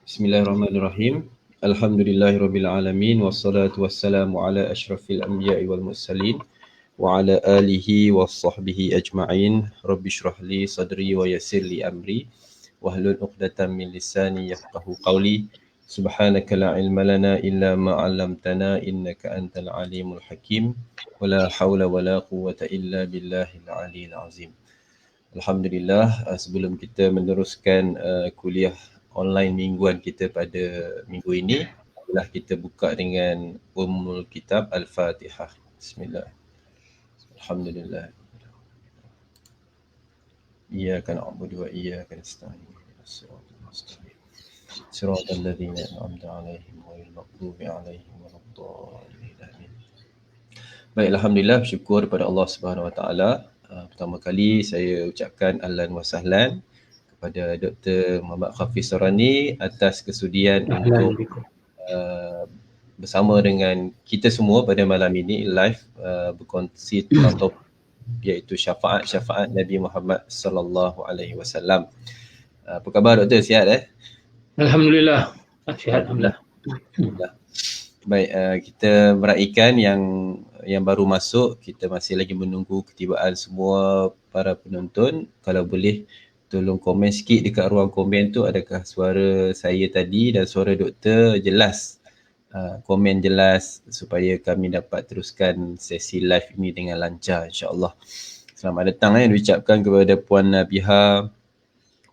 Bismillahirrahmanirrahim. Alhamdulillahirabbil alamin wassalatu wassalamu ala asyrafil anbiya'i wal mursalin wa ala alihi washabbihi ajma'in. Rabbi shrah li sadri wa yassir li amri wahlul 'uqdatam min lisani yafqahu qawli. Subhanaka la ilma lana illa ma 'allamtana innaka antal alimul hakim. Wala haula wala quwwata illa billahil aliyil azim. Alhamdulillah, sebelum kita meneruskan kuliah online mingguan kita pada minggu ini, adalah kita buka dengan Ummul Kitab Al-Fatihah. Bismillah. Alhamdulillah. Iyyaka na'budu wa iyyaka nasta'in. Shiratal mustaqim. Shiratal ladzina an'amta 'alaihim ghairil maghdubi 'alaihim waladdallin. Amin. Baik, alhamdulillah, bersyukur kepada Allah Subhanahu Wa Taala. Pertama kali saya ucapkan ahlan wa sahlan kepada Dr. Muhammad Hafiz Sorani atas kesudian untuk bersama dengan kita semua pada malam ini live berkongsi tentang topik iaitu syafaat Nabi Muhammad sallallahu alaihi wasallam. Apa khabar Doktor? Sihat Alhamdulillah. Sihat alhamdulillah. Baik, kita meraihkan yang baru masuk. Kita masih lagi menunggu ketibaan semua para penonton. Kalau boleh tolong komen sikit dekat ruang komen tu, adakah suara saya tadi dan suara doktor jelas. Komen jelas supaya kami dapat teruskan sesi live ini dengan lancar, insya-Allah. Selamat datang diucapkan kepada Puan Nabiha,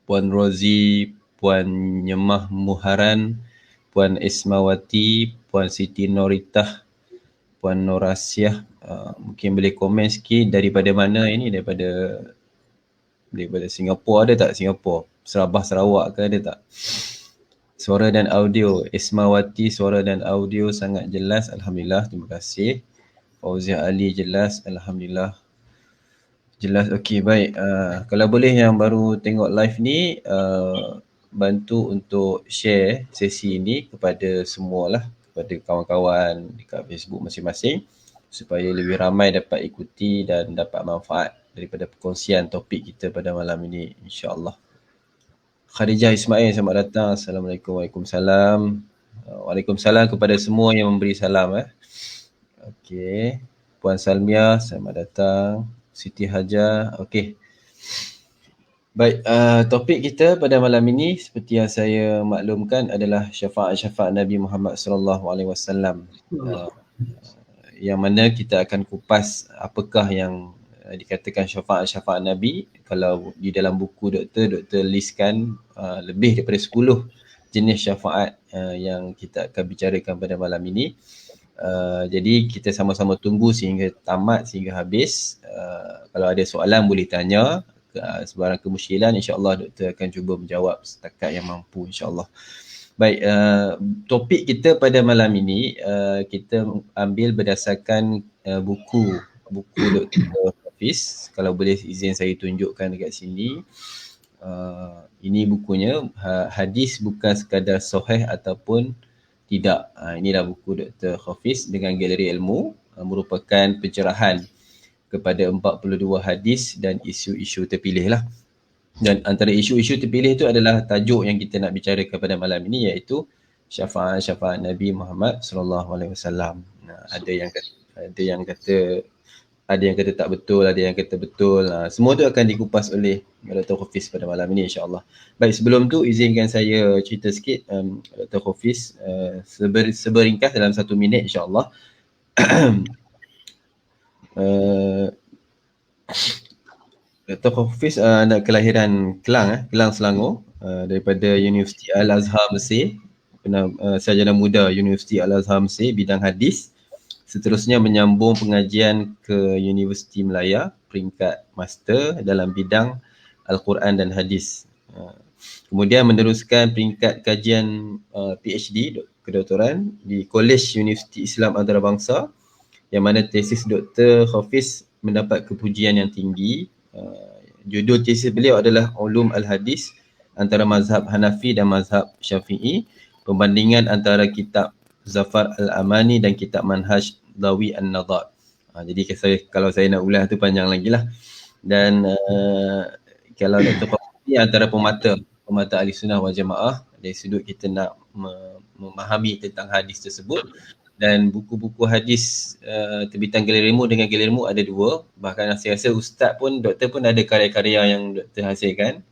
Puan Rozi, Puan Nyemah Muharan, Puan Ismawati, Puan Siti Noritah, Puan Norasiah. Mungkin boleh komen sikit daripada mana ini, daripada Singapura ada tak? Singapura, Sabah, Sarawak ke ada tak? Suara dan audio, Ismawati, suara dan audio sangat jelas, alhamdulillah, terima kasih. Fauziah Ali jelas, alhamdulillah. Jelas, okey, baik. Kalau boleh yang baru tengok live ni, bantu untuk share sesi ini kepada semualah, kepada kawan-kawan dekat Facebook masing-masing supaya lebih ramai dapat ikuti dan dapat manfaat daripada perkongsian topik kita pada malam ini, insya-Allah. Khadijah Ismail, selamat datang. Assalamualaikum. Waalaikumsalam. Waalaikumsalam kepada semua yang memberi salam. Okey. Puan Salmia, selamat datang. Siti Hajar, okey. Baik, topik kita pada malam ini seperti yang saya maklumkan adalah syafaat Nabi Muhammad sallallahu alaihi wasallam. Yang mana kita akan kupas apakah yang dikatakan syafaat Nabi. Kalau di dalam buku doktor listkan lebih daripada 10 jenis syafaat yang kita akan bicarakan pada malam ini. Jadi kita sama-sama tunggu sehingga tamat, sehingga habis. Kalau ada soalan boleh tanya, sebarang kemusykilan, insya-Allah doktor akan cuba menjawab setakat yang mampu, insya-Allah. Baik, topik kita pada malam ini kita ambil berdasarkan buku Dr. Hafiz. Kalau boleh izin saya tunjukkan dekat sini. Ini bukunya, Hadis Bukan Sekadar Sahih Ataupun Tidak. Inilah buku Dr. Hafiz dengan galeri ilmu, merupakan pencerahan kepada 42 hadis dan isu-isu terpilih lah. Dan antara isu-isu terpilih itu adalah tajuk yang kita nak bicarakan pada malam ini, iaitu syafaat Nabi Muhammad sallallahu alaihi wasallam. Ada yang kata tak betul, ada yang kata betul. Semua tu akan dikupas oleh Dr. Hafiz pada malam ini, insya-Allah. Baik, sebelum tu izinkan saya cerita sikit. Dr. Hafiz seberingkas dalam 1 minit, insya-Allah. Dr. Hafiz anak kelahiran Kelang, Selangor, daripada Universiti Al-Azhar Mesir, sarjana muda Universiti Al-Azhar Mesir bidang hadis. Seterusnya menyambung pengajian ke Universiti Melaya, peringkat master dalam bidang Al-Quran dan hadis. Kemudian meneruskan peringkat kajian PhD, kedoktoran di Kolej Universiti Islam Antarabangsa, yang mana tesis Dr. Hafiz mendapat kepujian yang tinggi. Judul tesis beliau adalah Ulum Al-Hadis antara mazhab Hanafi dan mazhab Syafi'i, perbandingan antara kitab Zafar Al-Amani dan kitab Manhaj Dawi An-Nadar. Jadi kalau saya nak ulas tu panjang lagi lah. Dan kalau Dr. Hafiz ni antara mata ahli sunnah wal jamaah dari sudut kita nak memahami tentang hadis tersebut. Dan buku-buku hadis terbitan Guillermo dengan Guillermo ada dua. Bahkan saya rasa ustaz pun, doktor pun ada karya-karya yang doktor hasilkan,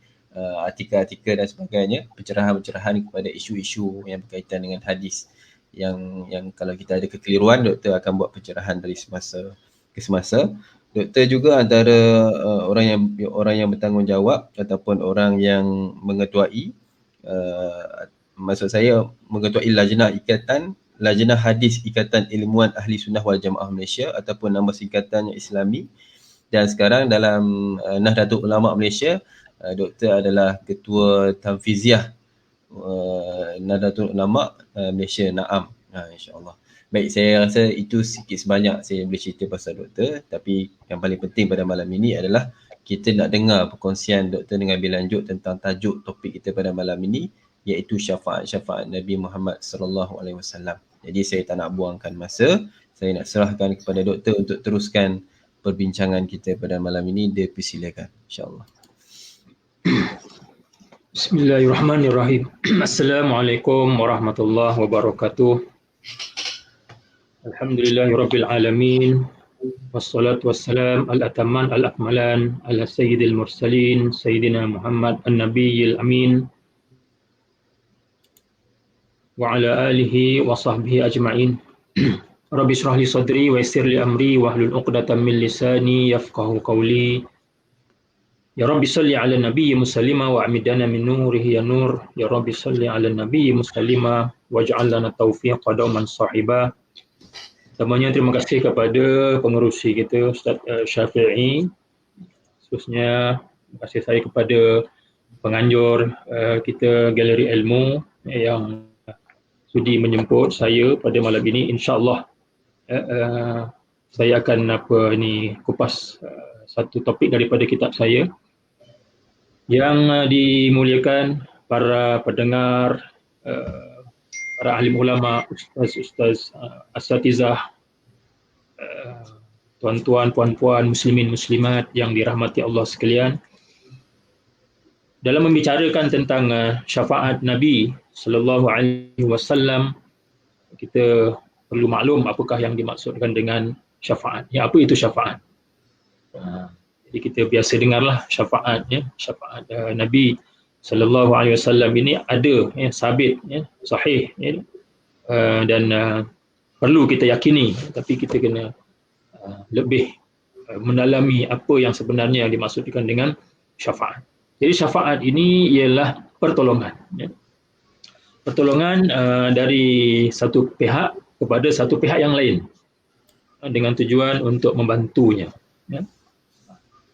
artikel-artikel dan sebagainya, pencerahan-pencerahan kepada isu-isu yang berkaitan dengan hadis. Yang kalau kita ada kekeliruan, doktor akan buat pencerahan dari semasa ke semasa. Doktor juga antara orang yang bertanggungjawab ataupun orang yang mengetuai, maksud saya mengetuai Lajnah Hadis Ikatan Ilmuwan Ahli Sunnah wal Jamaah Malaysia ataupun nama singkatannya Islami. Dan sekarang dalam Nahdlatul Ulama Malaysia, doktor adalah ketua Tanfiziah Nahdlatul Ulama Malaysia, Naam. InsyaAllah. Baik, saya rasa itu sikit sebanyak saya boleh cerita pasal doktor. Tapi yang paling penting pada malam ini adalah kita nak dengar perkongsian doktor dengan lebih lanjut tentang tajuk topik kita pada malam ini, iaitu syafaat Nabi Muhammad sallallahu alaihi wasallam. Jadi saya tak nak buangkan masa, saya nak serahkan kepada doktor untuk teruskan perbincangan kita pada malam ini. Dipersilakan, insya-Allah. Bismillahirrahmanirrahim. Assalamualaikum warahmatullahi wabarakatuh. Alhamdulillahirabbil alamin. Wassalatu wassalam al-atamman al-akmalan ala sayyidil mursalin sayyidina Muhammad an-nabiyil amin wa ala alihi wa sahbihi ajma'in. Rabbi shrah li sadri wa yassir li amri wa hlul 'uqdatam min lisani yafqahu qawli. Ya Rabbi salli ala nabiyyi musallima wa amidana min nurihi ya nur. Ya Rabbi salli ala nabiyyi musallima waj'al lana taufiqa dauman sahiba. Pertamanya terima kasih kepada pengerusi kita Ustaz Syafi'i, khususnya terima kasih saya kepada penganjur kita Galeri Ilmu yang sudi menjemput saya pada malam ini. InsyaAllah saya akan kupas satu topik daripada kitab saya yang dimuliakan para pendengar, para ahli ulama, ustaz, asatizah, tuan-tuan, puan-puan, muslimin, muslimat yang dirahmati Allah sekalian. Dalam membicarakan tentang syafaat Nabi sallallahu alaihi wasallam, kita perlu maklum apakah yang dimaksudkan dengan syafaat. Ya, apa itu syafaat? Jadi kita biasa dengarlah syafaat, ya, syafaat Nabi sallallahu alaihi wasallam ini ada, ya, sabit, ya, sahih, ya, dan perlu kita yakini, tapi kita kena lebih mendalami apa yang sebenarnya dimaksudkan dengan syafaat. Jadi syafaat ini ialah pertolongan, ya. Pertolongan dari satu pihak kepada satu pihak yang lain dengan tujuan untuk membantunya, ya.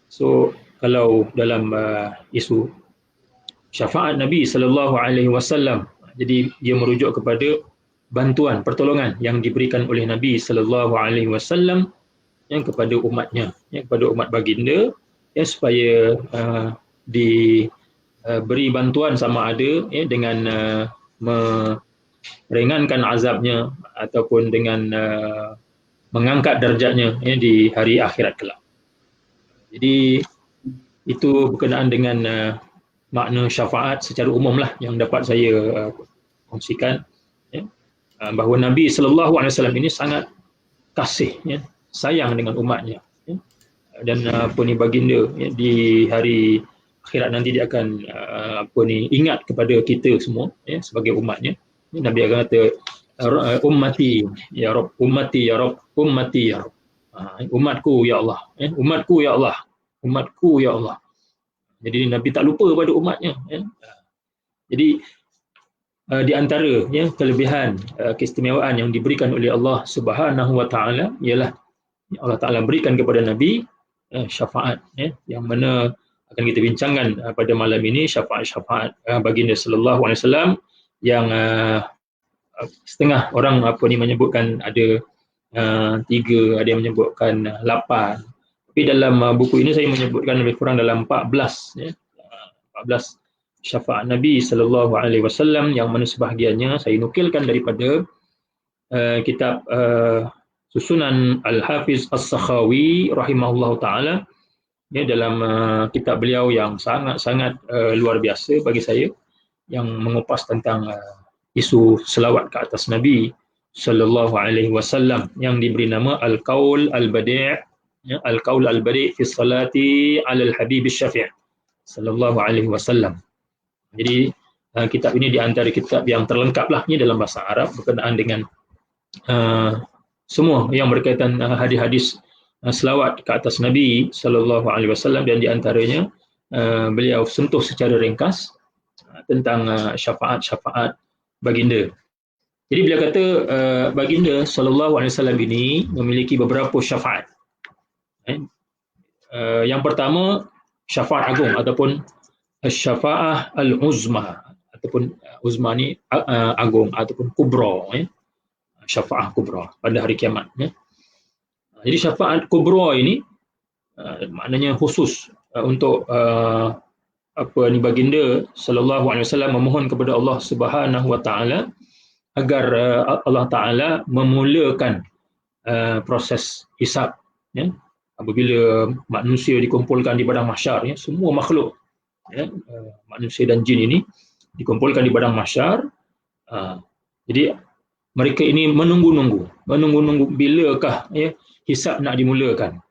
So kalau dalam isu syafaat Nabi sallallahu alaihi wasallam, jadi dia merujuk kepada bantuan, pertolongan yang diberikan oleh Nabi sallallahu alaihi wasallam yang kepada umatnya, yang kepada umat baginda, ya, supaya diberi bantuan sama ada, ya, dengan meringankan azabnya ataupun dengan mengangkat darjatnya, ya, di hari akhirat kelak. Jadi itu berkenaan dengan makna syafaat secara umum lah yang dapat saya kongsikan, ya. Bahawa Nabi sallallahu alaihi wasallam ini sangat kasih, ya, sayang dengan umatnya, ya. Dan baginda, ya, di hari akhirat nanti dia akan ingat kepada kita semua, ya, sebagai umatnya. Nabi akan kata ummati ya Rabb, ummati ya Rabb, ummati ya Rabb. Umatku ya Allah, ya, umatku ya Allah, umatku ya Allah. Jadi Nabi tak lupa pada umatnya, ya. Jadi di antara, ya, kelebihan, keistimewaan yang diberikan oleh Allah Subhanahu wa taala ialah Allah Taala berikan kepada Nabi syafaat, ya, yang mana akan kita bincangkan pada malam ini, syafaat baginda sallallahu alaihi wasallam yang setengah orang menyebutkan ada 3, ada yang menyebutkan 8. Tapi dalam buku ini saya menyebutkan lebih kurang dalam 14, ya, 14 syafaat Nabi sallallahu alaihi wasallam yang mana sebahagiannya saya nukilkan daripada kitab susunan Al-Hafiz As-Sakhawi rahimahullahu taala ya, dalam kitab beliau yang sangat-sangat luar biasa bagi saya, yang mengupas tentang isu selawat ke atas Nabi sallallahu alaihi wasallam yang diberi nama Al-Qaul Al-Badi', ya, Al-Qaul Al-Badi' fi salati 'ala al-Habib Syafi' sallallahu alaihi wasallam. Jadi kitab ini di antara kitab yang terlengkap lah ni dalam bahasa Arab berkenaan dengan semua yang berkaitan hadis-hadis selawat ke atas Nabi sallallahu alaihi wasallam, dan di antaranya beliau sentuh secara ringkas tentang syafaat-syafaat baginda. Jadi beliau kata baginda sallallahu alaihi wasallam ini memiliki beberapa syafaat. Yang pertama, syafaat agung ataupun syafaah al-uzma, ataupun uzma ni agung ataupun kubra, syafaah kubra pada hari kiamat. Jadi syafaat kubra ini maknanya khusus untuk baginda sallallahu alaihi wasallam memohon kepada Allah Subhanahu wa taala agar Allah taala memulakan proses hisab, ya, apabila manusia dikumpulkan di padang mahsyar, ya, semua makhluk, ya, manusia dan jin ini dikumpulkan di padang mahsyar. Jadi mereka ini menunggu bilakah, ya, hisab nak dimulakan.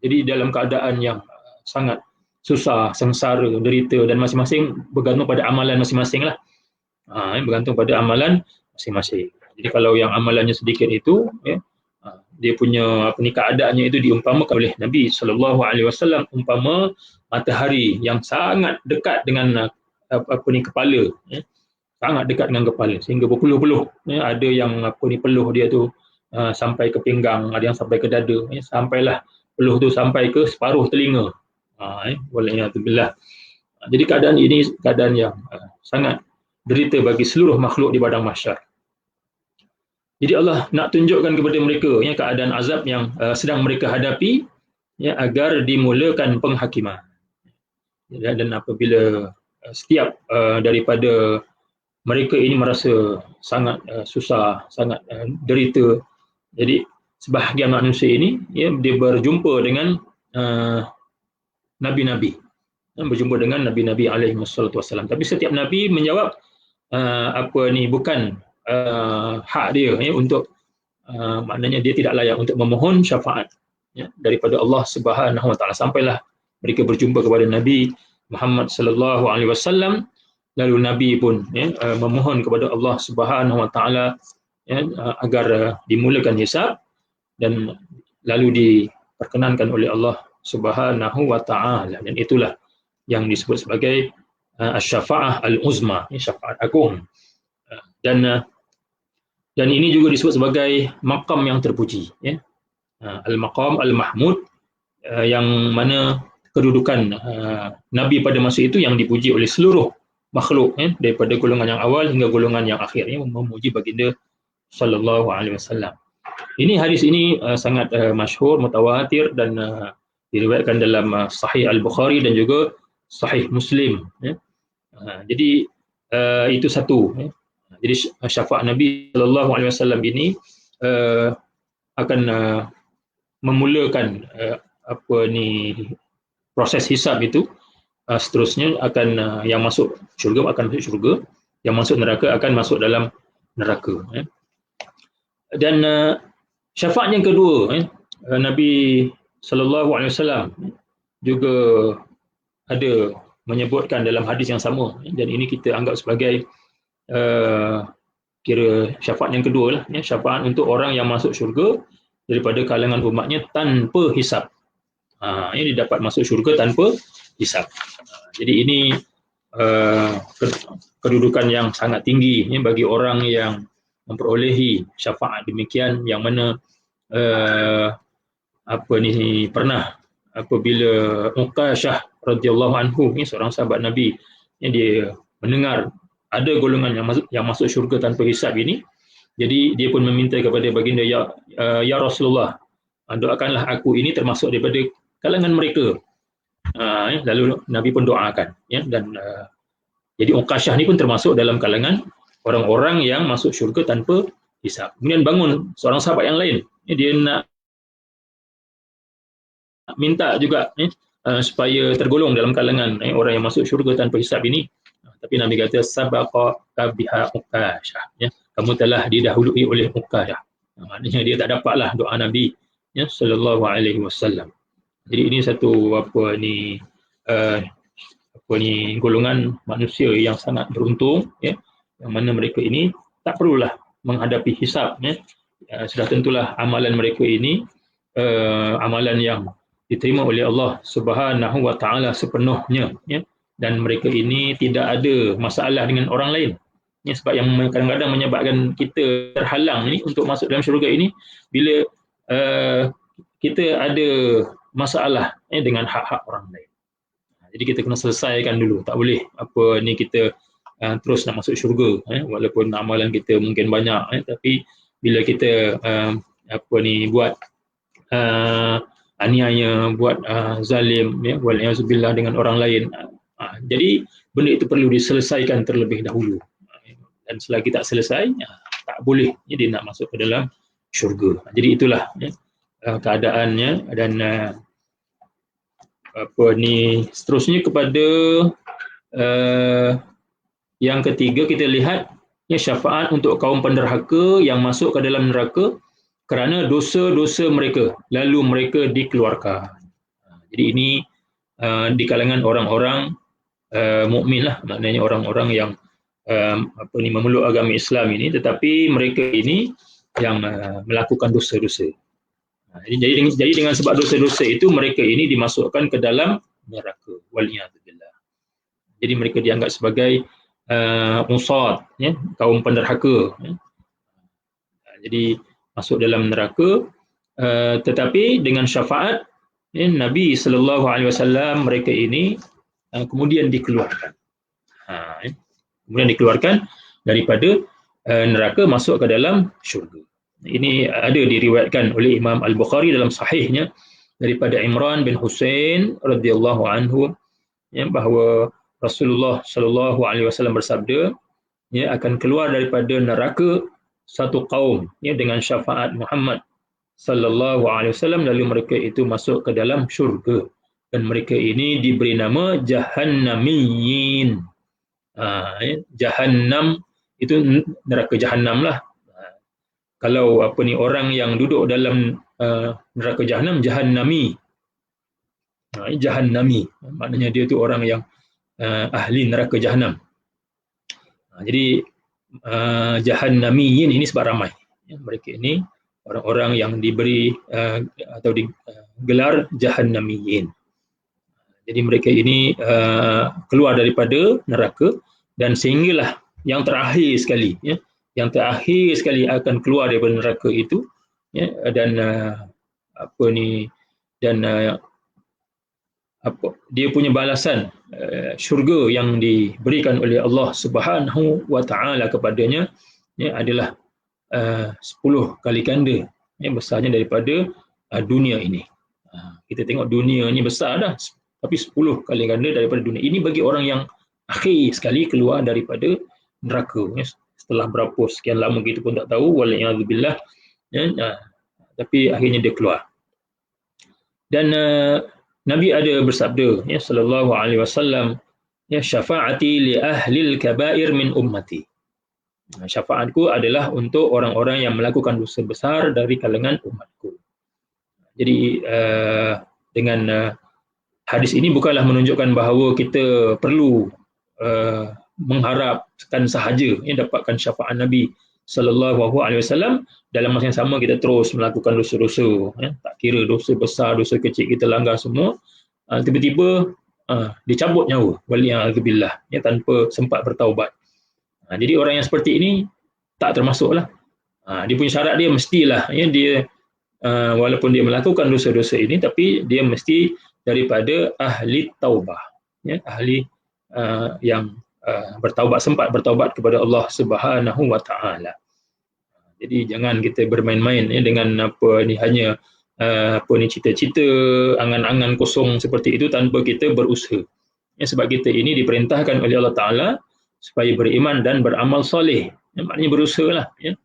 Jadi dalam keadaan yang sangat susah, sengsara, derita, dan masing-masing bergantung pada amalan masing-masing lah. Bergantung pada amalan masing-masing. Jadi kalau yang amalannya sedikit itu, ya, dia punya keadaannya itu diumpamakan oleh Nabi SAW umpama matahari yang sangat dekat dengan kepala, ya, sangat dekat dengan kepala sehingga berpeluh-peluh, ya. Ada yang peluh dia tu sampai ke pinggang, ada yang sampai ke dada, ya. Sampailah peluh tu sampai ke separuh telinga. Waliyadzubillah. Jadi keadaan ini keadaan yang sangat derita bagi seluruh makhluk di padang mahsyar. Jadi Allah nak tunjukkan kepada mereka, ya, keadaan azab yang sedang mereka hadapi, ya, agar dimulakan penghakiman. Ya, dan apabila setiap daripada mereka ini merasa sangat susah, sangat derita, jadi sebahagian manusia ini, ya, dia berjumpa dengan nabi-nabi, berjumpa dengan nabi-nabi alaihi wassalam. Tapi setiap nabi menjawab bukan hak dia, ya, untuk maknanya dia tidak layak untuk memohon syafaat, ya, daripada Allah Subhanahu wa taala. Sampailah mereka berjumpa kepada Nabi Muhammad sallallahu alaihi wasallam, lalu Nabi pun, ya, memohon kepada Allah Subhanahu wa taala, ya, agar dimulakan hisab, dan lalu diperkenankan oleh Allah Subhanahu wa taala, dan itulah yang disebut sebagai asy-syafa'ah al-uzma, syafaat agung. Dan ini juga disebut sebagai maqam yang terpuji, ya. Al-maqam al-mahmud, yang mana kedudukan Nabi pada masa itu yang dipuji oleh seluruh makhluk, ya, daripada golongan yang awal hingga golongan yang akhir, ya, memuji baginda sallallahu alaihi wasallam. Ini hadis ini sangat masyhur, mutawatir, dan diriwayatkan dalam Sahih Al-Bukhari dan juga Sahih Muslim, ya. Jadi itu satu, ya. Jadi syafaat Nabi sallallahu alaihi wasallam ini akan memulakan proses hisab itu. Seterusnya akan yang masuk syurga akan masuk syurga, yang masuk neraka akan masuk dalam neraka, ya. Dan syafaat yang kedua, ya, Nabi sallallahu alaihi wasallam juga ada menyebutkan dalam hadis yang sama, dan ini kita anggap sebagai kira syafaat yang kedua lah, ya, syafaat untuk orang yang masuk syurga daripada kalangan umatnya tanpa hisab. Ini dapat masuk syurga tanpa hisab. Jadi ini kedudukan yang sangat tinggi, ya, bagi orang yang memperolehi syafaat demikian, yang mana pernah apabila Uqashah radhiyallahu anhu, ini seorang sahabat Nabi, yang dia mendengar ada golongan yang masuk syurga tanpa hisab ini, jadi dia pun meminta kepada baginda, ya Rasulullah, doakanlah aku ini termasuk daripada kalangan mereka. Lalu Nabi pun doakan, ya, dan jadi Uqashah ni pun termasuk dalam kalangan orang-orang yang masuk syurga tanpa hisab. Kemudian bangun seorang sahabat yang lain, ya, dia nak minta juga, ya, supaya tergolong dalam kalangan orang yang masuk syurga tanpa hisab ini. Tapi Nabi kata sabaqa biha Uqashah, ya, kamu telah didahului oleh Uqashah. Maknanya dia tak dapatlah doa Nabi, ya, sallallahu alaihi wasallam. Jadi ini satu golongan manusia yang sangat beruntung, ya, yang mana mereka ini tak perlulah menghadapi hisab, ya. Sudah tentulah amalan mereka ini amalan yang diterima oleh Allah Subhanahu wa taala sepenuhnya, ya. Dan mereka ini tidak ada masalah dengan orang lain. Ya, sebab yang kadang-kadang menyebabkan kita terhalang ini untuk masuk dalam syurga ini bila kita ada masalah dengan hak-hak orang lain. Jadi kita kena selesaikan dulu. Tak boleh kita terus nak masuk syurga, walaupun amalan kita mungkin banyak, tapi bila kita buat aniaya, buat zalim, ya, wal-iazubillah dengan orang lain. Jadi benda itu perlu diselesaikan terlebih dahulu. Dan selagi tak selesai, tak boleh dia nak masuk ke dalam syurga. Jadi itulah, ya, keadaannya. Dan seterusnya kepada yang ketiga, kita lihat, ya, syafaat untuk kaum penderhaka yang masuk ke dalam neraka kerana dosa-dosa mereka, lalu mereka dikeluarkan. Jadi ini di kalangan orang-orang mukmin lah, maknanya orang-orang yang memeluk agama Islam ini, tetapi mereka ini yang melakukan dosa-dosa. Jadi dengan sebab dosa-dosa itu mereka ini dimasukkan ke dalam neraka. Waliyadzubillah. Jadi mereka dianggap sebagai usad, ya, kaum penderhaka, ya. Jadi masuk dalam neraka, tetapi dengan syafaat, ya, Nabi SAW, mereka ini kemudian dikeluarkan. Kemudian dikeluarkan daripada neraka, masuk ke dalam syurga. Ini ada diriwayatkan oleh Imam Al-Bukhari dalam sahihnya daripada Imran bin Husain radhiyallahu anhu, ya, bahawa Rasulullah SAW bersabda, ya, akan keluar daripada neraka satu kaum, ya, dengan syafaat Muhammad sallallahu alaihi wasallam, lalu mereka itu masuk ke dalam syurga, dan mereka ini diberi nama Jahannamiyin. Jahannam itu neraka Jahannam lah. Kalau orang yang duduk dalam neraka Jahannam, Jahannami. Jahannami maknanya dia tu orang yang ahli neraka Jahannam. Jadi Jahannamiyin ini sebab ramai, ya, mereka ini orang-orang yang diberi atau digelar Jahannamiyin. Jadi mereka ini keluar daripada neraka, dan sehinggalah yang terakhir sekali, ya, yang terakhir sekali akan keluar daripada neraka itu, ya, dan dia punya balasan syurga yang diberikan oleh Allah Subhanahu wa taala kepadanya, ya, adalah 10 kali ganda, ya, besarnya daripada dunia ini. Kita tengok dunia ni besar dah, tapi 10 kali ganda daripada dunia. Ini bagi orang yang akhir sekali keluar daripada neraka, ya, setelah berapa sekian lama kita pun tak tahu, waliyadzubillah, ya, tapi akhirnya dia keluar. Dan Nabi ada bersabda, ya, sallallahu alaihi wasallam, ya, syafaati li ahlil kabair min ummati. Syafaatku adalah untuk orang-orang yang melakukan dosa besar dari kalangan umatku. Jadi dengan hadis ini bukanlah menunjukkan bahawa kita perlu mengharapkan sahaja, ya, dapatkan syafaat Nabi sallallahu alaihi wasallam, dalam masa yang sama kita terus melakukan dosa-dosa, ya, tak kira dosa besar, dosa kecil kita langgar semua, tiba-tiba dicabut nyawa, waliyadzubillah, ya, tanpa sempat bertaubat. Jadi orang yang seperti ini tak termasuklah. Dia punya syarat dia mestilah, ya, dia walaupun dia melakukan dosa-dosa ini, tapi dia mesti daripada ahli taubah, ya, ahli yang bertaubat, sempat bertaubat kepada Allah Subhanahu wa taala. Jadi jangan kita bermain-main, ya, dengan hanya cita-cita, angan-angan kosong seperti itu tanpa kita berusaha. Ya, sebab kita ini diperintahkan oleh Allah Taala supaya beriman dan beramal soleh. Ya, maknanya berusahalah, ya.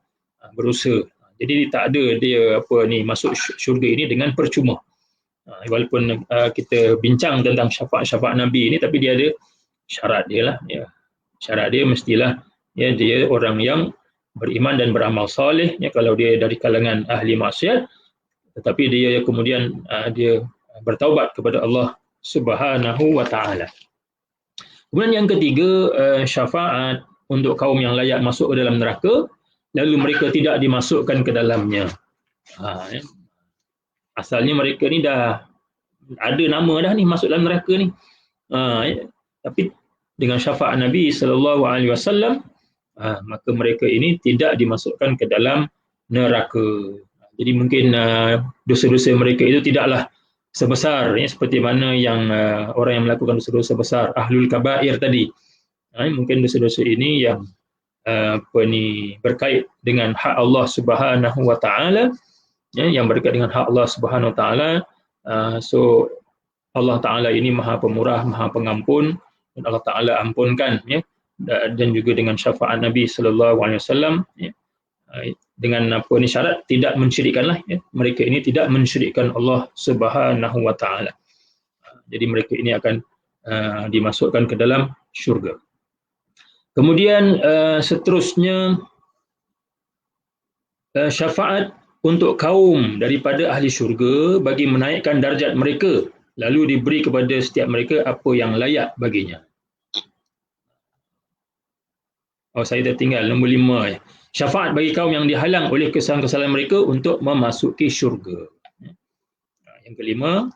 Berusaha. Jadi tak ada dia masuk syurga ini dengan percuma. Walaupun kita bincang tentang syafaat Nabi ini, tapi dia ada syarat dia lah. Ya. Syarat dia mestilah dia orang yang beriman dan beramal soleh. Kalau dia dari kalangan ahli maksiat, tetapi dia kemudian dia bertaubat kepada Allah Subhanahu wa taala. Kemudian yang ketiga, syafaat untuk kaum yang layak masuk ke dalam neraka lalu mereka tidak dimasukkan ke dalamnya. Asalnya mereka ni dah ada nama dah ni masuk dalam neraka ni. Tapi dengan syafaat Nabi sallallahu alaihi wasallam, maka mereka ini tidak dimasukkan ke dalam neraka. Jadi mungkin dosa-dosa mereka itu tidaklah sebesar seperti mana yang orang yang melakukan dosa-dosa besar ahlul kabair tadi. Mungkin dosa-dosa ini yang berkait dengan hak Allah Subhanahu wa taala, yang berkait dengan hak Allah Subhanahu wa taala. So Allah taala ini Maha Pemurah, Maha Pengampun, dan Allah taala ampunkan dan juga dengan syafaat Nabi sallallahu alaihi wasallam dengan syarat tidak mensyirikkanlah mereka ini tidak mensyirikkan Allah Subhanahu wa taala. Jadi mereka ini akan dimasukkan ke dalam syurga. Kemudian seterusnya syafaat untuk kaum daripada ahli syurga bagi menaikkan darjat mereka, lalu diberi kepada setiap mereka apa yang layak baginya. Saya tertinggal nombor 5. Syafaat bagi kaum yang dihalang oleh kesalahan-kesalahan mereka untuk memasuki syurga. Yang kelima,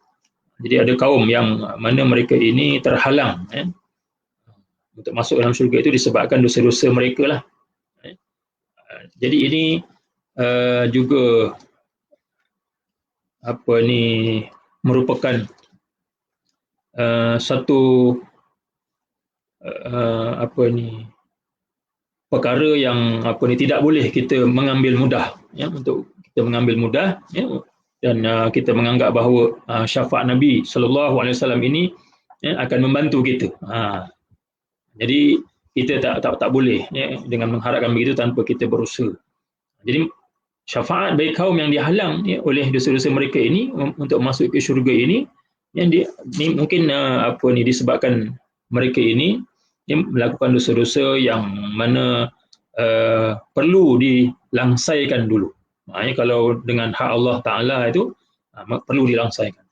jadi ada kaum yang mana mereka ini terhalang untuk masuk dalam syurga itu disebabkan dosa-dosa mereka lah. Jadi ini juga merupakan satu perkara yang tidak boleh kita mengambil mudah untuk kita mengambil mudah dan kita menganggap bahawa syafaat Nabi sallallahu alaihi wasallam ini akan membantu kita. Jadi kita tak boleh dengan mengharapkan begitu tanpa kita berusaha. Jadi syafaat bagi kaum yang dihalang oleh dosa-dosa mereka ini untuk masuk ke syurga ini, yang mungkin disebabkan mereka ini melakukan dosa-dosa yang mana perlu dilangsaikan dulu. Kalau dengan hak Allah Taala itu perlu dilangsaikan.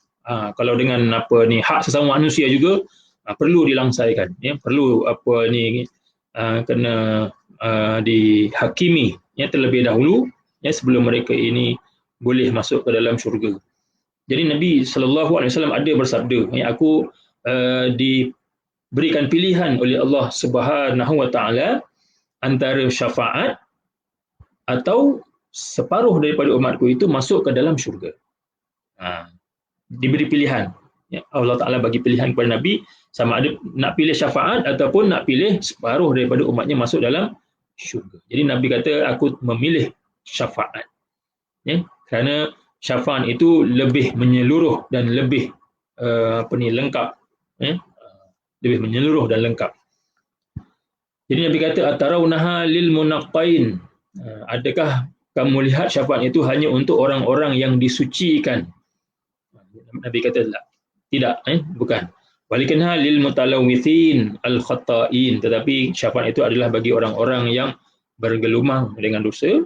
Kalau dengan hak sesama manusia juga perlu dilangsaikan. Perlu kena dihakimi terlebih dahulu sebelum mereka ini boleh masuk ke dalam syurga. Jadi Nabi sallallahu alaihi wasallam ada bersabda, aku diberikan pilihan oleh Allah Subhanahu wa taala antara syafaat atau separuh daripada umatku itu masuk ke dalam syurga. Diberi pilihan. Allah Taala bagi pilihan kepada Nabi sama ada nak pilih syafaat ataupun nak pilih separuh daripada umatnya masuk dalam syurga. Jadi Nabi kata aku memilih syafaat. Kerana syafaat itu lebih menyeluruh dan lebih lengkap. Lebih menyeluruh dan lengkap. Jadi Nabi kata atarawnaha lil munaqqain. Adakah kamu lihat syafaat itu hanya untuk orang-orang yang disucikan? Nabi kata tidak, bukan. Walakinha lil mutalawwithin al khata'in, tetapi syafaat itu adalah bagi orang-orang yang bergelumang dengan dosa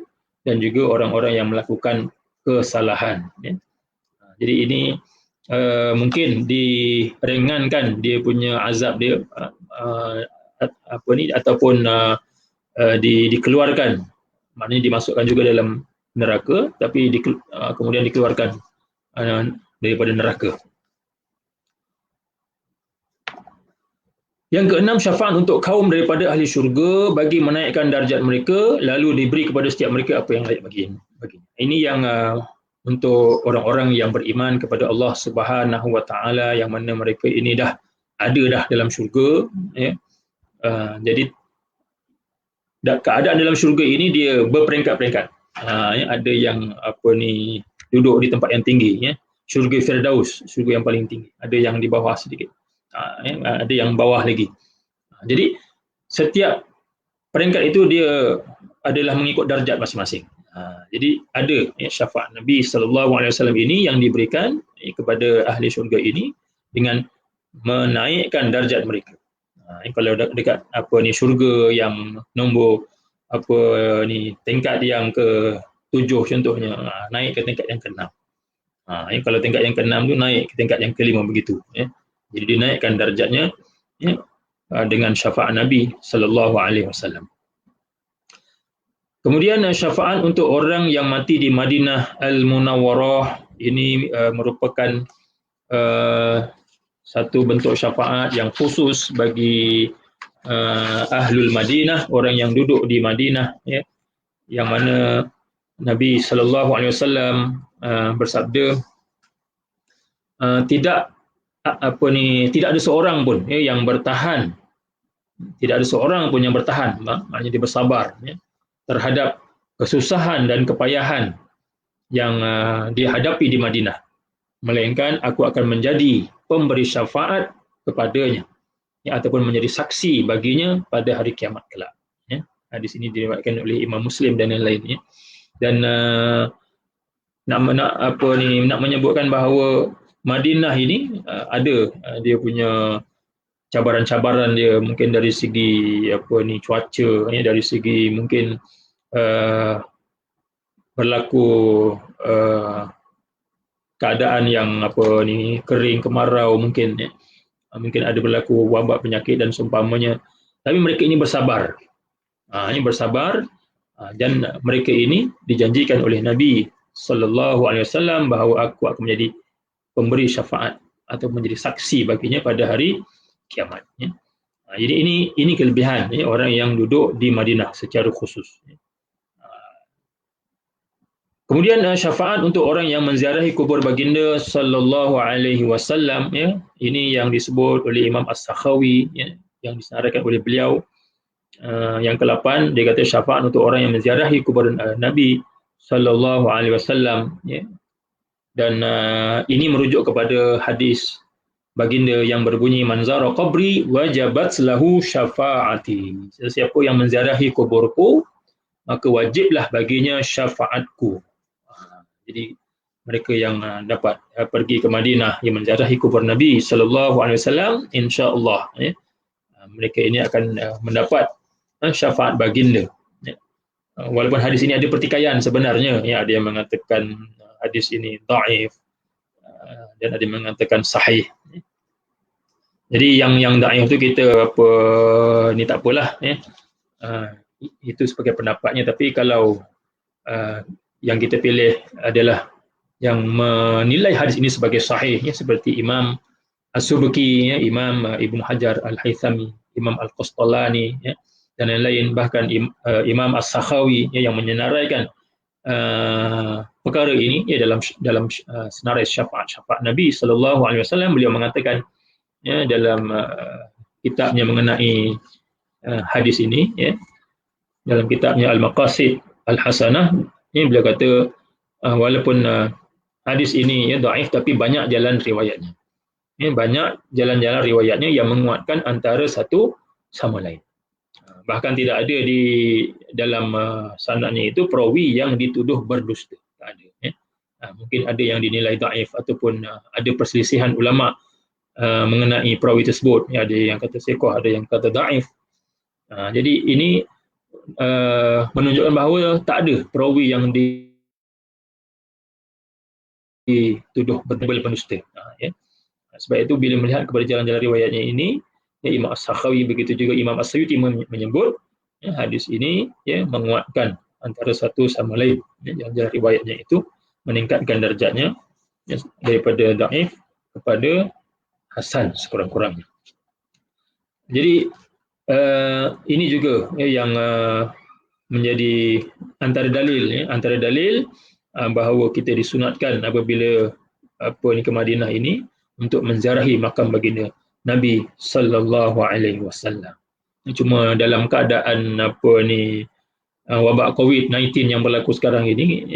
dan juga orang-orang yang melakukan kesalahan. Jadi ini mungkin diringankan dia punya azab dia ataupun dikeluarkan, maknanya dimasukkan juga dalam neraka tapi kemudian dikeluarkan daripada neraka. Yang keenam, syafaat untuk kaum daripada ahli syurga bagi menaikkan darjat mereka lalu diberi kepada setiap mereka apa yang layak baginya. Ini yang untuk orang-orang yang beriman kepada Allah Subhanahu wa taala, yang mana mereka ini dah ada dalam syurga. Jadi keadaan dalam syurga ini dia berperingkat-peringkat. Ada yang duduk di tempat yang tinggi, syurga Firdaus, syurga yang paling tinggi. Ada yang di bawah sedikit. Ada yang bawah lagi. Jadi setiap peringkat itu dia adalah mengikut darjat masing-masing. Jadi ada syafaat Nabi SAW ini yang diberikan kepada ahli syurga ini dengan menaikkan darjat mereka. Kalau dekat syurga yang nombor tingkat yang ke-7 contohnya, naik ke tingkat yang ke-6. Kalau tingkat yang ke-6 tu naik ke tingkat yang ke-5 begitu. Jadi dinaikkan darjatnya dengan syafaat Nabi SAW. Kemudian syafaat untuk orang yang mati di Madinah Al-Munawwarah ini merupakan satu bentuk syafaat yang khusus bagi Ahlul Madinah, orang yang duduk di Madinah, yang mana Nabi SAW bersabda, tidak ada seorang pun yang bertahan, tidak ada seorang pun yang bertahan, maknanya dia bersabar terhadap kesusahan dan kepayahan yang dihadapi di Madinah, melainkan aku akan menjadi pemberi syafaat kepadanya, ataupun menjadi saksi baginya pada hari kiamat kelak. Hadis ini diriwayatkan oleh Imam Muslim dan lain-lain. Dan nak menyebutkan bahawa Madinah ini ada dia punya cabaran-cabaran dia, mungkin dari segi cuaca, dari segi mungkin berlaku keadaan yang kering, kemarau, mungkin ada berlaku wabak penyakit dan seumpamanya, tapi mereka ini bersabar. Dan mereka ini dijanjikan oleh Nabi SAW bahawa aku akan menjadi pemberi syafaat atau menjadi saksi baginya pada hari kiamat. Jadi ini kelebihan orang yang duduk di Madinah secara khusus. Kemudian syafaat untuk orang yang menziarahi kubur baginda sallallahu alaihi wasallam, ini yang disebut oleh Imam As-Sakhawi, yang disenaraikan oleh beliau. Yang ke-8 dia kata syafaat untuk orang yang menziarahi kubur Nabi sallallahu alaihi wasallam, dan ini merujuk kepada hadis baginda yang berbunyi, man zara qabri wajabat lahu syafaati. Sesiapa yang menziarahi kuburku, maka wajiblah baginya syafaatku. Jadi mereka yang dapat pergi ke Madinah yang menziarahi kubur Nabi sallallahu alaihi wasallam, insya-Allah mereka ini akan mendapat syafaat baginda. Walaupun hadis ini ada pertikaian sebenarnya, ada yang mengatakan hadis ini dhaif dan ada yang mengatakan sahih. Jadi yang dhaif tu kita tak apalah, itu sebagai pendapatnya. Tapi kalau yang kita pilih adalah yang menilai hadis ini sebagai sahih, seperti Imam As-Subki, Imam Ibn Hajar Al-Haythami, Imam Al-Qastalani, dan lain-lain, bahkan Imam As-Sakhawi yang menyenaraikan perkara ini dalam senarai syafaat Nabi sallallahu alaihi wasallam. Beliau mengatakan dalam kitabnya mengenai hadis ini, dalam kitabnya Al-Maqasid Al-Hasanah, beliau kata walaupun hadis ini dhaif, tapi banyak jalan riwayatnya. Banyak jalan-jalan riwayatnya yang menguatkan antara satu sama lain. Bahkan tidak ada di dalam sanadnya itu perawi yang dituduh berdusta. Tak ada. Mungkin ada yang dinilai dhaif ataupun ada perselisihan ulama mengenai perawi tersebut. Ada yang kata siqah, ada yang kata dhaif. Jadi ini menunjukkan bahawa tak ada perawi yang dituduh berdusta. Sebab itu bila melihat kepada jalan-jalan riwayatnya ini, Imam As-Sakhawi, begitu juga Imam As-Suyuti menyebut hadis ini menguatkan antara satu sama lain. Jalan-jalan riwayatnya itu meningkatkan darjatnya daripada dhaif kepada hasan sekurang-kurangnya. Jadi ini juga yang menjadi antara dalil bahawa kita disunatkan apabila ke Madinah ini untuk menziarahi makam baginda Nabi sallallahu alaihi wasallam. Cuma dalam keadaan wabak COVID-19 yang berlaku sekarang ini,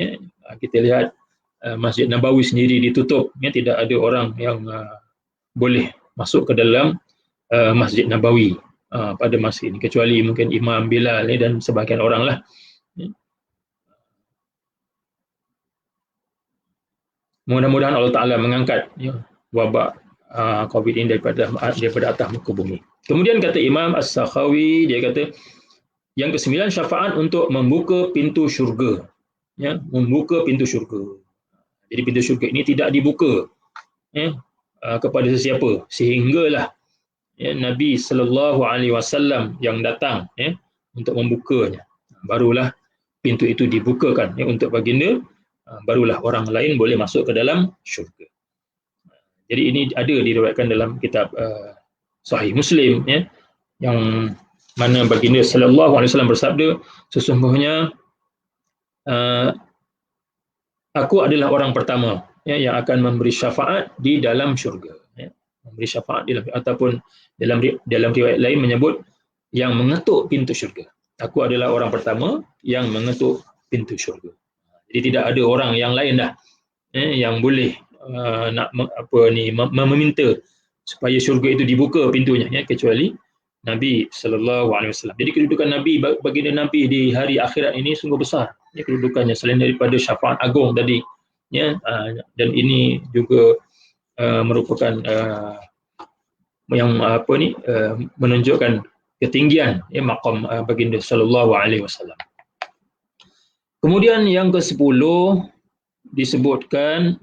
kita lihat Masjid Nabawi sendiri ditutup, tidak ada orang yang boleh masuk ke dalam Masjid Nabawi pada masa ini, kecuali mungkin Imam Bilal dan sebahagian orang lah. mudah-mudahan Allah Ta'ala mengangkat wabak COVID ini daripada atas muka bumi. Kemudian kata Imam As-Sakhawi, dia kata yang ke-9, syafaat untuk membuka pintu syurga. Ya, membuka pintu syurga. Jadi pintu syurga ini tidak dibuka kepada sesiapa, sehinggalah Nabi SAW yang datang untuk membukanya. Barulah pintu itu dibukakan untuk baginda, barulah orang lain boleh masuk ke dalam syurga. Jadi ini ada diriwayatkan dalam kitab Sahih Muslim, yang mana baginda SAW bersabda, sesungguhnya aku adalah orang pertama yang akan memberi syafaat di dalam syurga. Memberi syafaat ataupun dalam riwayat lain menyebut yang mengetuk pintu syurga. Aku adalah orang pertama yang mengetuk pintu syurga. Jadi tidak ada orang yang lain dah yang boleh nak meminta supaya syurga itu dibuka pintunya, kecuali Nabi SAW. Jadi kedudukan Nabi, baginda Nabi di hari akhirat ini sungguh besar. Kedudukannya selain daripada syafaat agung tadi, dan ini juga merupakan yang menunjukkan ketinggian maqam baginda SAW. Kemudian yang ke-10 disebutkan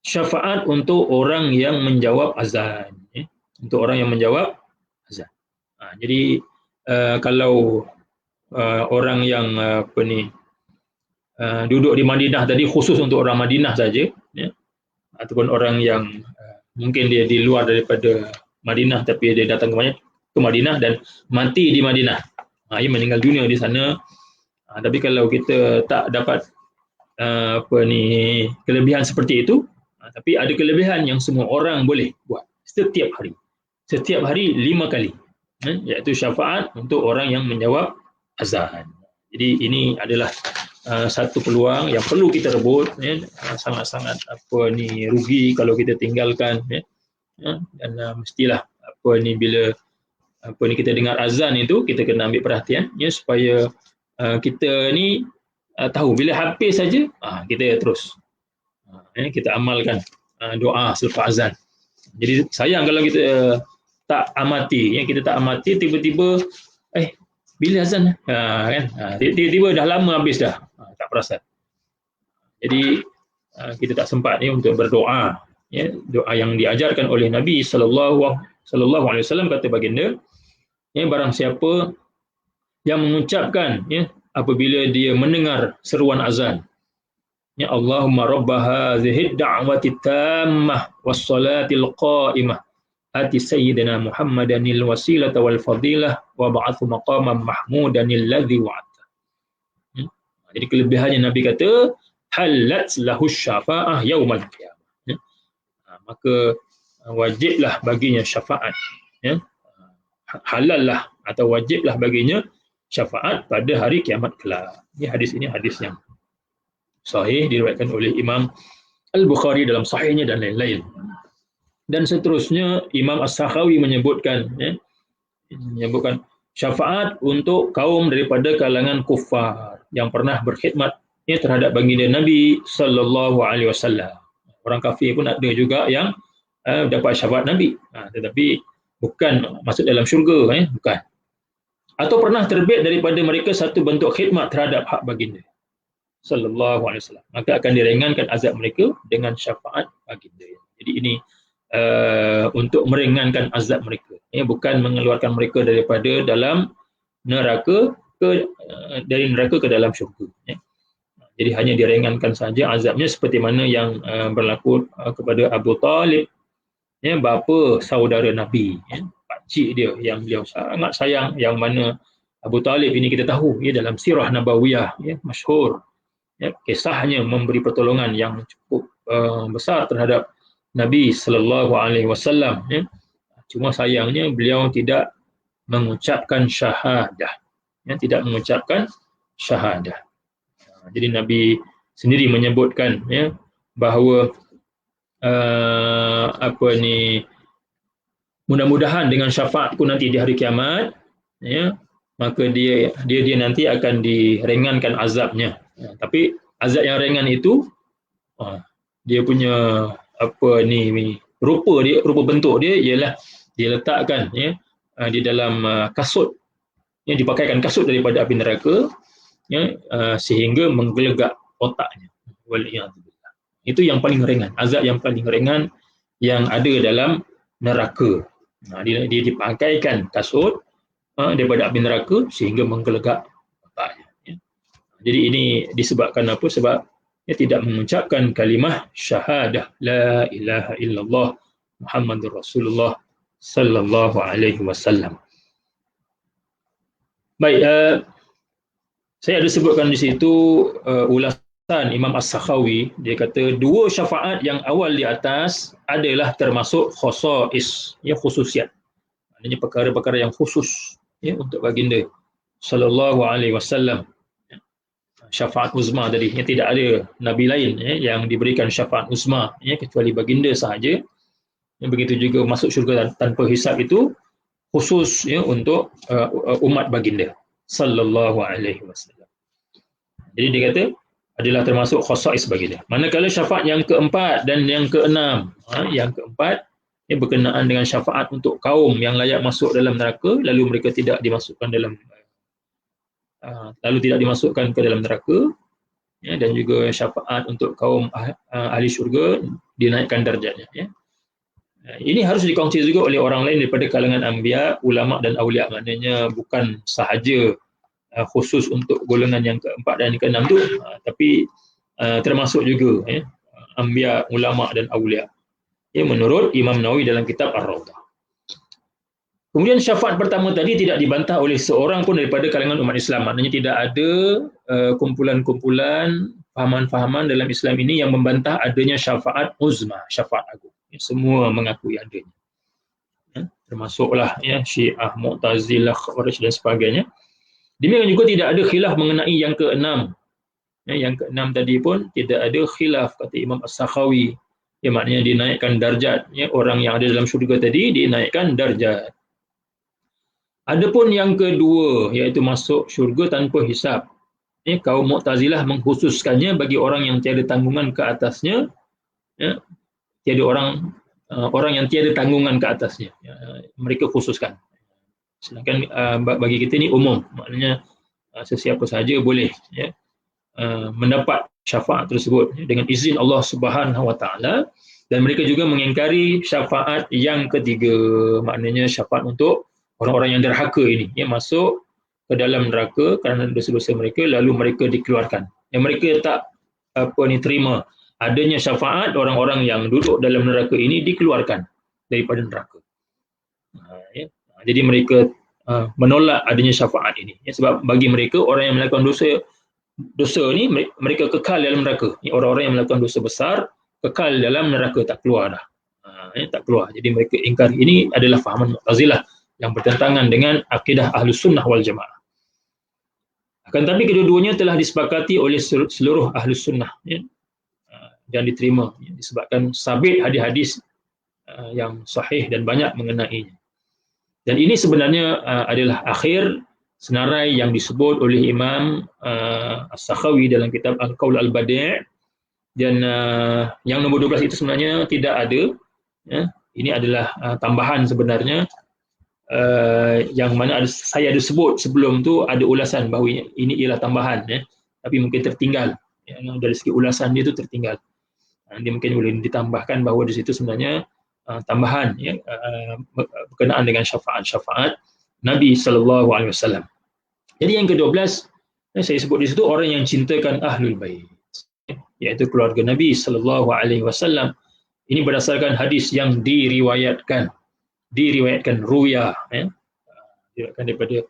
syafaat untuk orang yang menjawab azan, untuk orang yang menjawab azan. Jadi kalau orang yang duduk di Madinah tadi, khusus untuk orang Madinah saja, ataupun orang yang mungkin dia di luar daripada Madinah tapi dia datang ke Madinah dan mati di Madinah, ia meninggal dunia di sana. Tapi kalau kita tak dapat kelebihan seperti itu, tapi ada kelebihan yang semua orang boleh buat setiap hari 5 kali, iaitu syafaat untuk orang yang menjawab azan. Jadi ini adalah satu peluang yang perlu kita rebut, sangat-sangat rugi kalau kita tinggalkan, dan mestilah bila kita dengar azan itu kita kena ambil perhatian, supaya kita ni tahu bila habis saja kita terus kita amalkan doa selepas azan. Jadi sayang kalau kita tak amati, kita tak amati, tiba-tiba bila azan tiba-tiba dah lama habis dah, tak perasan. Jadi kita tak sempat untuk berdoa, doa yang diajarkan oleh Nabi SAW. Kata baginda, barang siapa yang mengucapkan apabila dia mendengar seruan azan, Allahumma rabba hadhihi ad-da'wati tammah was-salatil qa'imah ati sayyidina Muhammadanil wasilata wal fadilah wa ba'athu maqaman mahmudanil ladzi wa'ata. Jadi kelebihannya Nabi kata halat lahu syafa'ah yaumal qiyamah. Maka wajiblah baginya syafaat, halallah atau wajiblah baginya syafaat pada hari kiamat kelak. Hadis ini hadis yang sahih, diriwayatkan oleh Imam Al-Bukhari dalam sahihnya dan lain-lain. Dan seterusnya Imam As-Sakhawi menyebutkan syafaat untuk kaum daripada kalangan kufar yang pernah berkhidmat terhadap baginda Nabi SAW. Orang kafir pun ada juga yang dapat syafaat Nabi, tetapi bukan masuk dalam syurga, bukan. Atau pernah terbit daripada mereka satu bentuk khidmat terhadap hak baginda sallallahu alaihi wasallam, maka akan diringankan azab mereka dengan syafaat baginda. Jadi ini untuk meringankan azab mereka, bukan mengeluarkan mereka daripada dalam neraka dari neraka ke dalam syurga. Jadi hanya diringankan saja azabnya, seperti mana yang berlaku kepada Abu Talib, bapa saudara Nabi, pakcik dia yang beliau sangat sayang, yang mana Abu Talib ini kita tahu dalam sirah nabawiyah masyhur, kisahnya memberi pertolongan yang cukup besar terhadap Nabi sallallahu alaihi wasallam. Cuma sayangnya beliau tidak mengucapkan syahadah, tidak mengucapkan syahadah. Jadi Nabi sendiri menyebutkan bahawa mudah-mudahan dengan syafaatku nanti di hari kiamat, maka dia nanti akan diringankan azabnya. Tapi azab yang ringan itu dia punya apa ni rupa bentuk dia ialah dia letakkan di dalam kasut, dipakaikan kasut daripada api neraka, sehingga menggelegak otaknya. Waliyadzubillah. Itu yang paling ringan, azab yang paling ringan yang ada dalam neraka. Dia dipakaikan kasut daripada api neraka sehingga menggelegak otaknya. Jadi ini disebabkan apa? Sebab dia tidak mengucapkan kalimah syahadah la ilaha illallah Muhammadur Rasulullah sallallahu alaihi wasallam. Baik, saya ada sebutkan di situ ulasan Imam As-Sakhawi. Dia kata dua syafaat yang awal di atas adalah termasuk khosais, khususiat. Maknanya perkara-perkara yang khusus untuk baginda sallallahu alaihi wasallam. Syafaat uzma tadi, tidak ada nabi lain yang diberikan syafaat uzma kecuali baginda sahaja. Begitu juga masuk syurga tanpa hisab itu khusus untuk umat baginda sallallahu alaihi wasallam. Jadi dia kata adalah termasuk khosais baginda. Manakala syafaat yang keempat dan yang keenam, yang keempat berkenaan dengan syafaat untuk kaum yang layak masuk dalam neraka lalu mereka tidak dimasukkan ke dalam neraka, dan juga syafaat untuk kaum ahli syurga dinaikkan darjatnya. Ini harus dikongsi juga oleh orang lain daripada kalangan anbiya, ulama dan awliya. Maknanya bukan sahaja khusus untuk golongan yang keempat dan keenam tu, tapi termasuk juga anbiya, ulama dan awliya. Menurut Imam Nawawi dalam kitab Ar-Rawdah. Kemudian syafaat pertama tadi tidak dibantah oleh seorang pun daripada kalangan umat Islam. Maknanya tidak ada kumpulan-kumpulan fahaman-fahaman dalam Islam ini yang membantah adanya syafaat uzma, syafaat agung. Semua mengakui adanya. Termasuklah Syiah, Mu'tazilah, Khawarij dan sebagainya. Demikian juga tidak ada khilaf mengenai yang keenam. Yang keenam tadi pun tidak ada khilaf, kata Imam As-Sakhawi. Maknanya dinaikkan darjat. Orang yang ada dalam syurga tadi dinaikkan darjat. Adapun yang kedua, iaitu masuk syurga tanpa hisab. Kaum Mu'tazilah mengkhususkannya bagi orang yang tiada tanggungan ke atasnya. Tiada orang yang tiada tanggungan ke atasnya. Mereka khususkan. Sedangkan bagi kita ni umum. Maknanya sesiapa sahaja boleh mendapat syafaat tersebut dengan izin Allah Subhanahu Wa Taala. Dan mereka juga mengingkari syafaat yang ketiga. Maknanya syafaat untuk orang-orang yang derhaka ini, masuk ke dalam neraka kerana dosa-dosa mereka lalu mereka dikeluarkan. Yang mereka tak terima adanya syafaat orang-orang yang duduk dalam neraka ini dikeluarkan daripada neraka. Jadi mereka menolak adanya syafaat ini. Sebab bagi mereka orang yang melakukan dosa ni mereka kekal dalam neraka. Orang-orang yang melakukan dosa besar kekal dalam neraka, tak keluar dah. Tak keluar. Jadi mereka ingkar. Ini adalah fahaman Mu'tazilah yang bertentangan dengan akidah Ahlus Sunnah wal Jamaah. Akan tetapi kedua-duanya telah disepakati oleh seluruh Ahlus Sunnah dan diterima disebabkan sabit hadis-hadis yang sahih dan banyak mengenainya. Dan ini sebenarnya adalah akhir senarai yang disebut oleh Imam As-Sakhawi dalam kitab Al-Qaul Al-Badi'. Dan yang nombor 12 itu sebenarnya tidak ada. Ini adalah tambahan sebenarnya. Yang mana saya ada sebut sebelum tu ada ulasan bahawa ini ialah tambahan, tapi mungkin tertinggal. Dari segi ulasan dia tu tertinggal. Dia mungkin boleh ditambahkan bahawa di situ sebenarnya tambahan berkenaan dengan syafaat Nabi sallallahu alaihi wasallam. Jadi yang ke-12 saya sebut di situ orang yang cintakan Ahlul Bait, iaitu keluarga Nabi sallallahu alaihi wasallam. Ini berdasarkan hadis yang diriwayatkan ruya, diriwayatkan daripada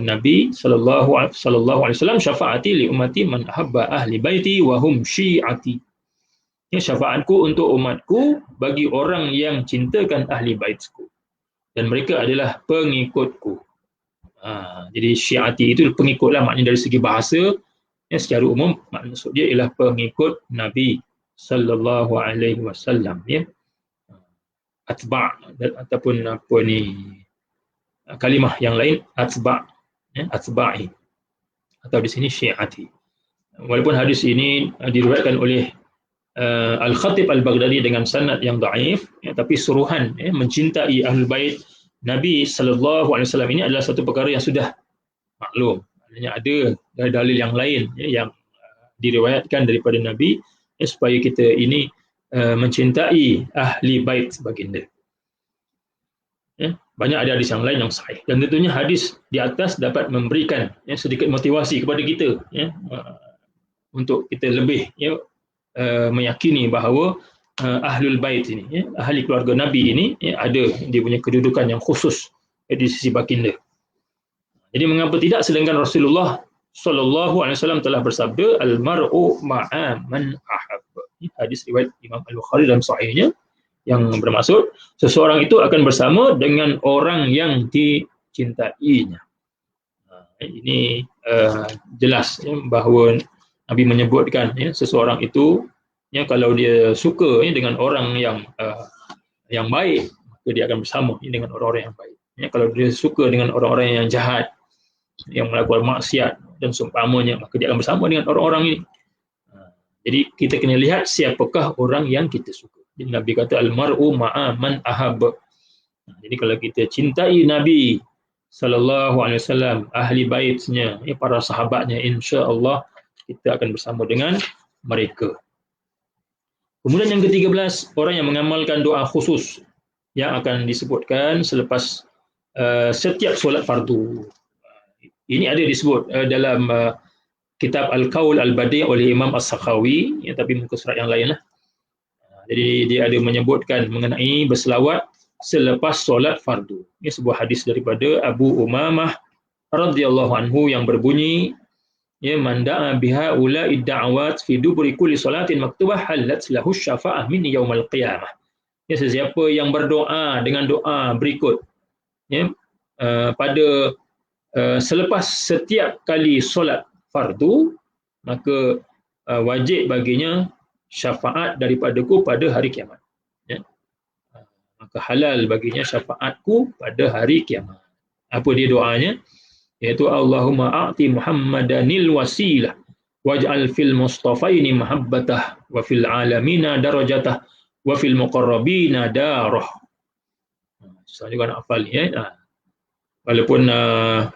Nabi sallallahu alaihi wasallam, syafaati li ummati man ahabba ahli baiti wa hum syi'ati. Syafaatku untuk umatku bagi orang yang cintakan ahli baitku dan mereka adalah pengikutku. Jadi syi'ati itu pengikutlah, maknanya dari segi bahasa secara umum maksud dia ialah pengikut Nabi sallallahu alaihi wasallam, atba' ataupun kalimah yang lain atba', atba'i, atau di sini syi'ati. Walaupun hadis ini diriwayatkan oleh Al-Khatib Al-Baghdadi dengan sanad yang dhaif, tapi suruhan mencintai Ahlul Bait Nabi sallallahu alaihi wasallam ini adalah satu perkara yang sudah maklum. Maknanya ada dalil yang lain yang diriwayatkan daripada Nabi supaya kita ini mencintai ahli bait baginda. Banyak ada hadis yang lain yang sahih, dan tentunya hadis di atas dapat memberikan sedikit motivasi kepada kita untuk kita lebih meyakini bahawa ahlul bait ini, ahli keluarga Nabi ini ada dia punya kedudukan yang khusus di sisi baginda. Jadi mengapa tidak, sedangkan Rasulullah sallallahu alaihi wasallam telah bersabda, al-mar'u ma'a man ahab. Hadis riwayat Imam Al-Bukhari dalam sahihnya, yang bermaksud seseorang itu akan bersama dengan orang yang dicintainya. Ini jelas bahawa Nabi menyebutkan seseorang itu kalau dia suka dengan orang yang baik, maka dia akan bersama dengan orang-orang yang baik. Kalau dia suka dengan orang-orang yang jahat, yang melakukan maksiat dan seumpamanya, maka dia akan bersama dengan orang-orang ini. Jadi kita kena lihat siapakah orang yang kita suka. Jadi Nabi kata al-mar'u ma'a man ahab. Jadi kalau kita cintai Nabi sallallahu alaihi wasallam, ahli baitnya, para sahabatnya, insya-Allah kita akan bersama dengan mereka. Kemudian yang ke-13, orang yang mengamalkan doa khusus yang akan disebutkan selepas setiap solat fardu. Ini ada disebut dalam kitab Al-Qaul Al-Badi' oleh Imam As-Sakhawi, tapi muka surat yang lain lah. Jadi dia ada menyebutkan mengenai berselawat selepas solat fardu. Ini sebuah hadis daripada Abu Umamah radhiyallahu anhu yang berbunyi, man da'a biha ula'id da'awat fi duburi kulli salatin maktubah halat lahu syafa'ah min yaumal qiyamah. Sesiapa yang berdoa dengan doa berikut pada selepas setiap kali solat fardu, maka wajib baginya syafaat daripadaku pada hari kiamat. Maka halal baginya syafaatku pada hari kiamat. Apa dia doanya? Iaitu Allahumma a'ti Muhammadanil wasilah waj'al fil mustafaini mahabbatah wa fil alamina darajatah wa fil muqarrabina darah. Saya juga nak hafal ni. Walaupun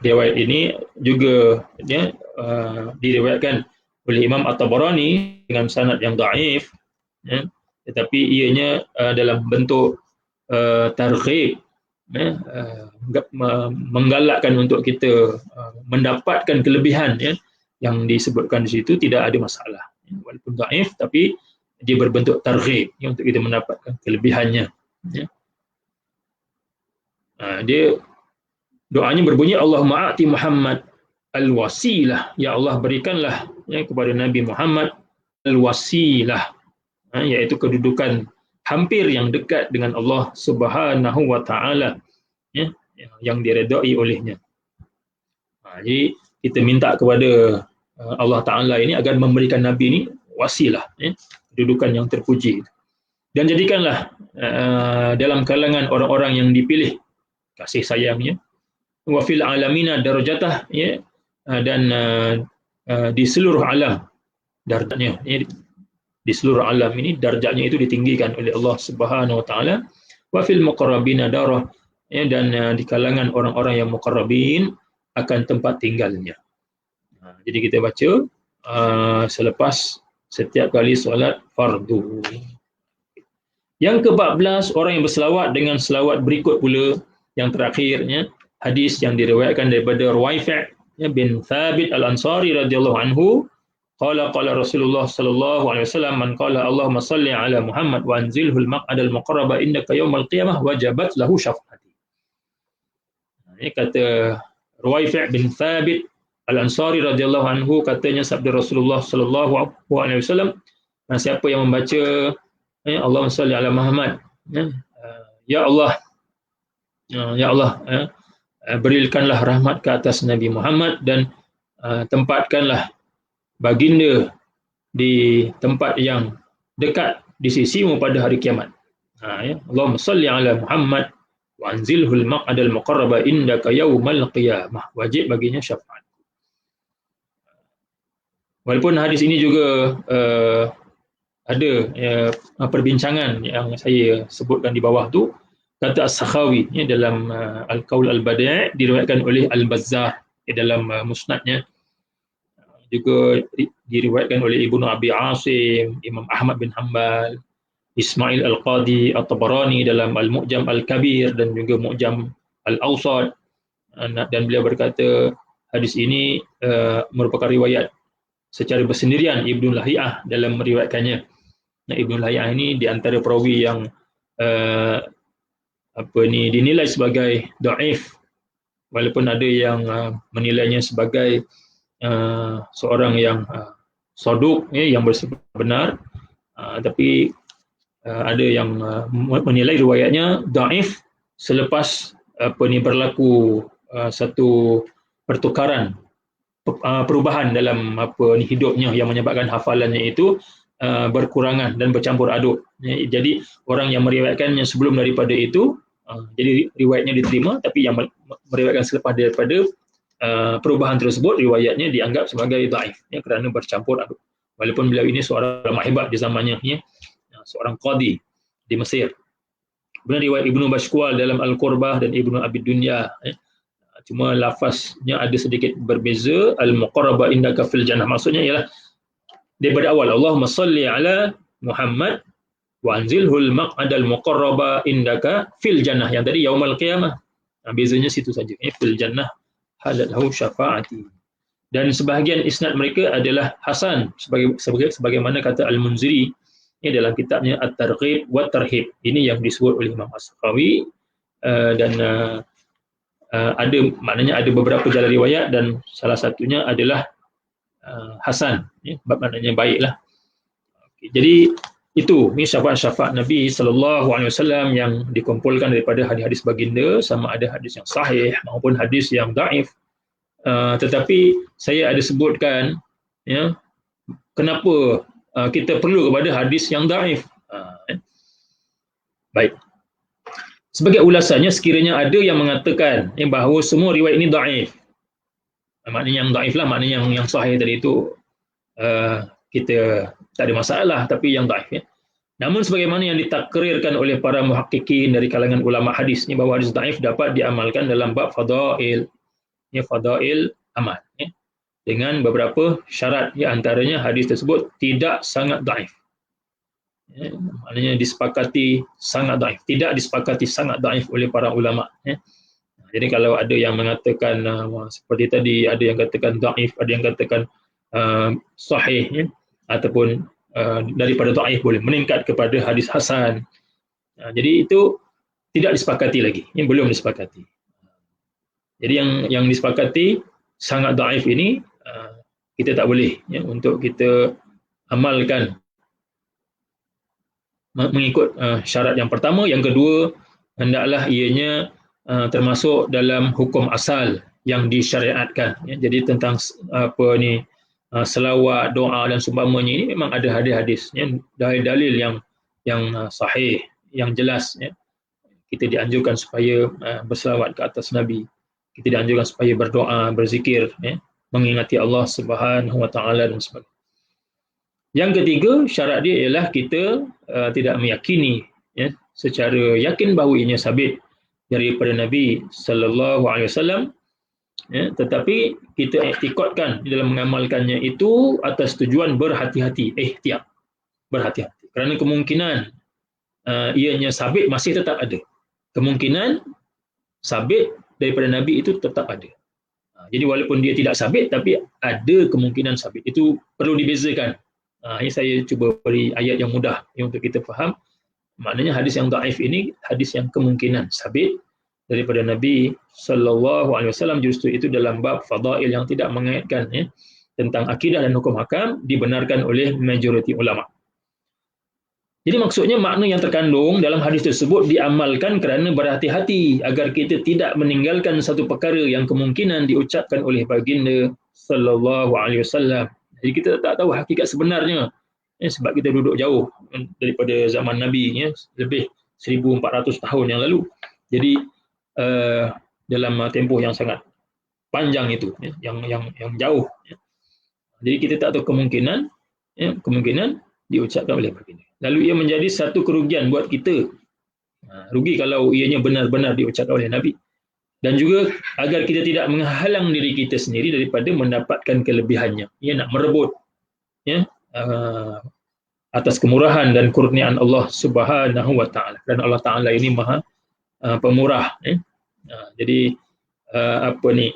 riwayat ini juga diriwayatkan oleh Imam At-Tabarani dengan sanad yang dhaif, tetapi ianya dalam bentuk targhib, menggalakkan untuk kita mendapatkan kelebihan yang disebutkan di situ, tidak ada masalah. Walaupun dhaif, tapi dia berbentuk targhib untuk kita mendapatkan kelebihannya. Dia doanya berbunyi Allahumma a'ti Muhammad al-wasilah, ya Allah berikanlah kepada Nabi Muhammad al-wasilah, iaitu kedudukan hampir yang dekat dengan Allah Subhanahu wa taala, yang diredai olehnya. Jadi kita minta kepada Allah Taala ini agar memberikan Nabi ini wasilah, kedudukan yang terpuji, dan jadikanlah dalam kalangan orang-orang yang dipilih kasih sayangnya, wa fil alamina darajatah, dan di seluruh alam darjatnya, di seluruh alam ini darjatnya itu ditinggikan oleh Allah Subhanahu wa taala, wa fil muqarrabina darah, dan di kalangan orang-orang yang muqarrabin akan tempat tinggalnya. Jadi kita baca selepas setiap kali solat fardu. Yang ke-14, orang yang berselawat dengan selawat berikut pula, yang terakhirnya hadis yang diriwayatkan daripada Ruwaifi' bin Thabit Al-Ansari radhiyallahu anhu, qala Rasulullah sallallahu alaihi wasallam, man qala Allahumma salli ala Muhammad wa anzilhu al-maq'ad al-muqarraba innaka yawmal qiyamah wajabat lahu syafaati. Ini kata Ruwaifi' bin Thabit Al-Ansari radhiyallahu anhu, katanya sabda Rasulullah sallallahu alaihi wasallam, siapa yang membaca Allahumma salli ala Muhammad, ya Allah, berikanlah rahmat ke atas Nabi Muhammad dan tempatkanlah baginda di tempat yang dekat di sisimu pada hari kiamat. Allahumma salli ala Muhammad wa anzilhul maq'adal muqarraba indaka yaumal qiyamah, wajib baginya syafaat. Walaupun hadis ini juga ada perbincangan yang saya sebutkan di bawah tu, kata As-Sakhawi dalam Al-Qaul Al-Badi' diriwayatkan oleh Al-Bazzar dalam musnadnya, juga diriwayatkan oleh Ibnu Abi Asim, Imam Ahmad bin Hanbal, Ismail Al-Qadi At-Tabarani dalam Al-Mu'jam Al-Kabir dan juga Mu'jam Al-Awsat, dan beliau berkata hadis ini merupakan riwayat secara bersendirian Ibnu Lahiyah dalam meriwayatkannya. Nah, Ibnu Lahiyah ini di antara perawi yang dinilai sebagai dhaif, walaupun ada yang menilainya sebagai seorang yang saduq, yang bersifat benar, tapi ada yang menilai riwayatnya dhaif selepas berlaku satu pertukaran, perubahan dalam hidupnya yang menyebabkan hafalannya itu berkurangan dan bercampur aduk. Jadi orang yang meriwayatkannya sebelum daripada itu, jadi riwayatnya diterima, tapi yang meriwayatkan selepas daripada perubahan tersebut, riwayatnya dianggap sebagai dhaif, kerana bercampur aduk. Walaupun beliau ini seorang ulama hebat di zamannya, seorang qadi di Mesir. Kemudian riwayat Ibnu Bashkwal dalam Al-Qurbah dan Ibnu Abi Dunya, cuma lafaznya ada sedikit berbeza. Al-muqarraba indaka fil jannah, maksudnya ialah daripada awal, Allahumma salli ala Muhammad wa anzilhul maq'adal muqarraba indaka fil jannah, yang tadi yaumal qiyamah. Bezanya situ saja, fil jannah hadathu syafa'ati. Dan sebahagian isnad mereka adalah hasan, sebagaimana kata Al-Munziri dalam kitabnya At-Targhib wa Tarhib. Ini yang disebut oleh Imam As-Sakhawi, dan ada, maknanya ada beberapa jalan riwayat dan salah satunya adalah hasan, maknanya baiklah. Jadi itu syafaat-syafaat Nabi SAW yang dikumpulkan daripada hadis-hadis baginda, sama ada hadis yang sahih maupun hadis yang dhaif. Tetapi saya ada sebutkan kenapa kita perlu kepada hadis yang dhaif. Baik. Sebagai ulasannya, sekiranya ada yang mengatakan bahawa semua riwayat ini dhaif, maknanya yang dhaif lah, maknanya yang sahih tadi itu kita tak ada masalah, tapi yang dhaif. Namun sebagaimana yang ditakrirkan oleh para muhaqqiqin dari kalangan ulama hadis ni, bahawa hadis dhaif dapat diamalkan dalam bab fadail, fadail amal, dengan beberapa syarat, antaranya hadis tersebut tidak sangat dhaif. Maknanya disepakati sangat dhaif, tidak disepakati sangat dhaif oleh para ulama. Jadi kalau ada yang mengatakan seperti tadi, ada yang katakan dhaif, ada yang katakan sahih, ataupun daripada dhaif boleh meningkat kepada hadis hasan. Jadi itu tidak disepakati lagi, belum disepakati. Jadi yang disepakati sangat dhaif ini kita tak boleh untuk kita amalkan mengikut syarat yang pertama. Yang kedua, hendaklah ianya termasuk dalam hukum asal yang disyariatkan. Jadi tentang selawat, doa dan seumpamanya ini memang ada hadis-hadis, dalil-dalil yang sahih, yang jelas. Kita dianjurkan supaya berselawat ke atas Nabi. Kita dianjurkan supaya berdoa, berzikir, mengingati Allah Subhanahu wa taala dan sebagainya. Yang ketiga, syarat dia ialah kita tidak meyakini secara yakin bahawa ianya sabit daripada Nabi sallallahu alaihi wasallam, tetapi kita iktikadkan dalam mengamalkannya itu atas tujuan berhati-hati, ihtiyat, berhati-hati. Kerana kemungkinan ianya sabit masih tetap ada. Kemungkinan sabit daripada Nabi itu tetap ada. Jadi walaupun dia tidak sabit, tapi ada kemungkinan sabit. Itu perlu dibezakan. Ini saya cuba beri ayat yang mudah untuk kita faham. Maknanya hadis yang dhaif ini hadis yang kemungkinan sabit daripada Nabi sallallahu alaihi wasallam, justru itu dalam bab fadail yang tidak mengaitkan tentang akidah dan hukum hakam, dibenarkan oleh majoriti ulama. Jadi maksudnya makna yang terkandung dalam hadis tersebut diamalkan kerana berhati-hati agar kita tidak meninggalkan satu perkara yang kemungkinan diucapkan oleh baginda sallallahu alaihi wasallam. Jadi kita tak tahu hakikat sebenarnya, sebab kita duduk jauh daripada zaman Nabi, lebih 1400 tahun yang lalu. Jadi dalam tempoh yang sangat panjang itu, yang jauh. Jadi kita tak tahu kemungkinan diucapkan oleh baginda. Lalu ia menjadi satu kerugian buat kita. Rugi kalau ianya benar-benar diucapkan oleh Nabi. Dan juga agar kita tidak menghalang diri kita sendiri daripada mendapatkan kelebihannya. Ia nak merebut ya, atas kemurahan dan kurniaan Allah Subhanahu wa taala. Dan Allah Taala ini Maha pemurah ya. Jadi apa ni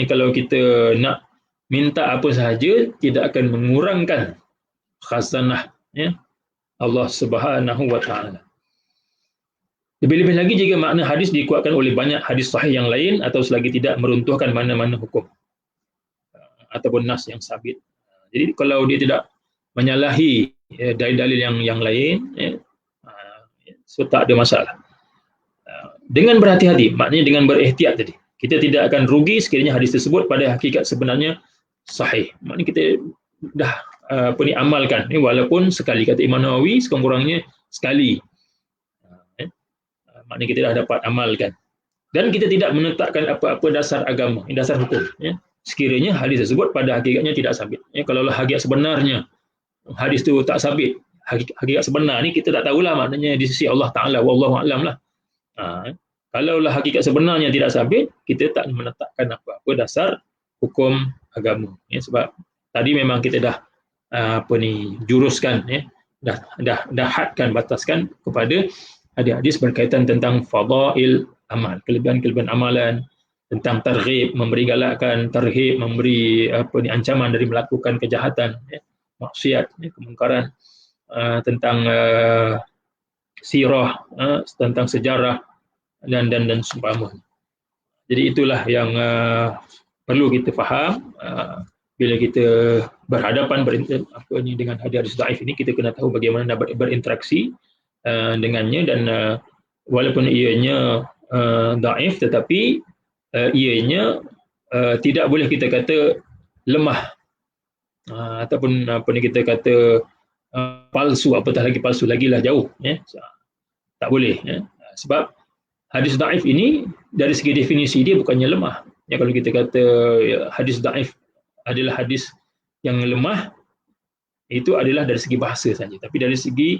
kalau kita nak minta apa sahaja tidak akan mengurangkan khazanah ya Allah Subhanahu wa taala. Lebih-lebih lagi jika makna hadis dikuatkan oleh banyak hadis sahih yang lain atau selagi tidak meruntuhkan mana-mana hukum ataupun nas yang sabit. Jadi kalau dia tidak menyalahi dalil-dalil yang lain, so tak ada masalah. Dengan berhati-hati, maknanya dengan berihtiyat tadi. Kita tidak akan rugi sekiranya hadis tersebut pada hakikat sebenarnya sahih. Maknanya kita dah amalkan, walaupun sekali, kata Imam Nawawi, sekurang-kurangnya sekali. Maknanya kita dah dapat amalkan. Dan kita tidak menetapkan apa-apa dasar agama, dasar hukum. Ya. Sekiranya hadis tersebut pada hakikatnya tidak sabit. Ya, kalaulah hakikat sebenarnya hadis itu tak sabit, hakikat sebenar ni kita tak tahulah maknanya di sisi Allah Ta'ala, wallahu a'lam lah. Kalaulah hakikat sebenarnya tidak sabit, kita tak menetapkan apa-apa dasar hukum agama. Ya, sebab tadi memang kita dah juruskan, ya, dah hadkan, bataskan kepada hadis-hadis berkaitan tentang fadail amal, kelebihan-kelebihan amalan, tentang targhib, memberi galakan, tarhib, memberi ancaman dari melakukan kejahatan, ya, maksiat, ya, kemungkaran, tentang sirah, tentang sejarah dan seumpamanya. Jadi itulah yang perlu kita faham bila kita berhadapan dengan hadis dhaif ini. Kita kena tahu bagaimana berinteraksi dengannya, dan walaupun ianya dhaif, tetapi ianya tidak boleh kita kata lemah, ataupun kita kata palsu, apatah lagi palsu, lagilah jauh, ya. Tak boleh, ya. Sebab hadis dhaif ini dari segi definisi dia bukannya lemah. Ya, kalau kita kata hadis dhaif adalah hadis yang lemah, itu adalah dari segi bahasa saja. Tapi dari segi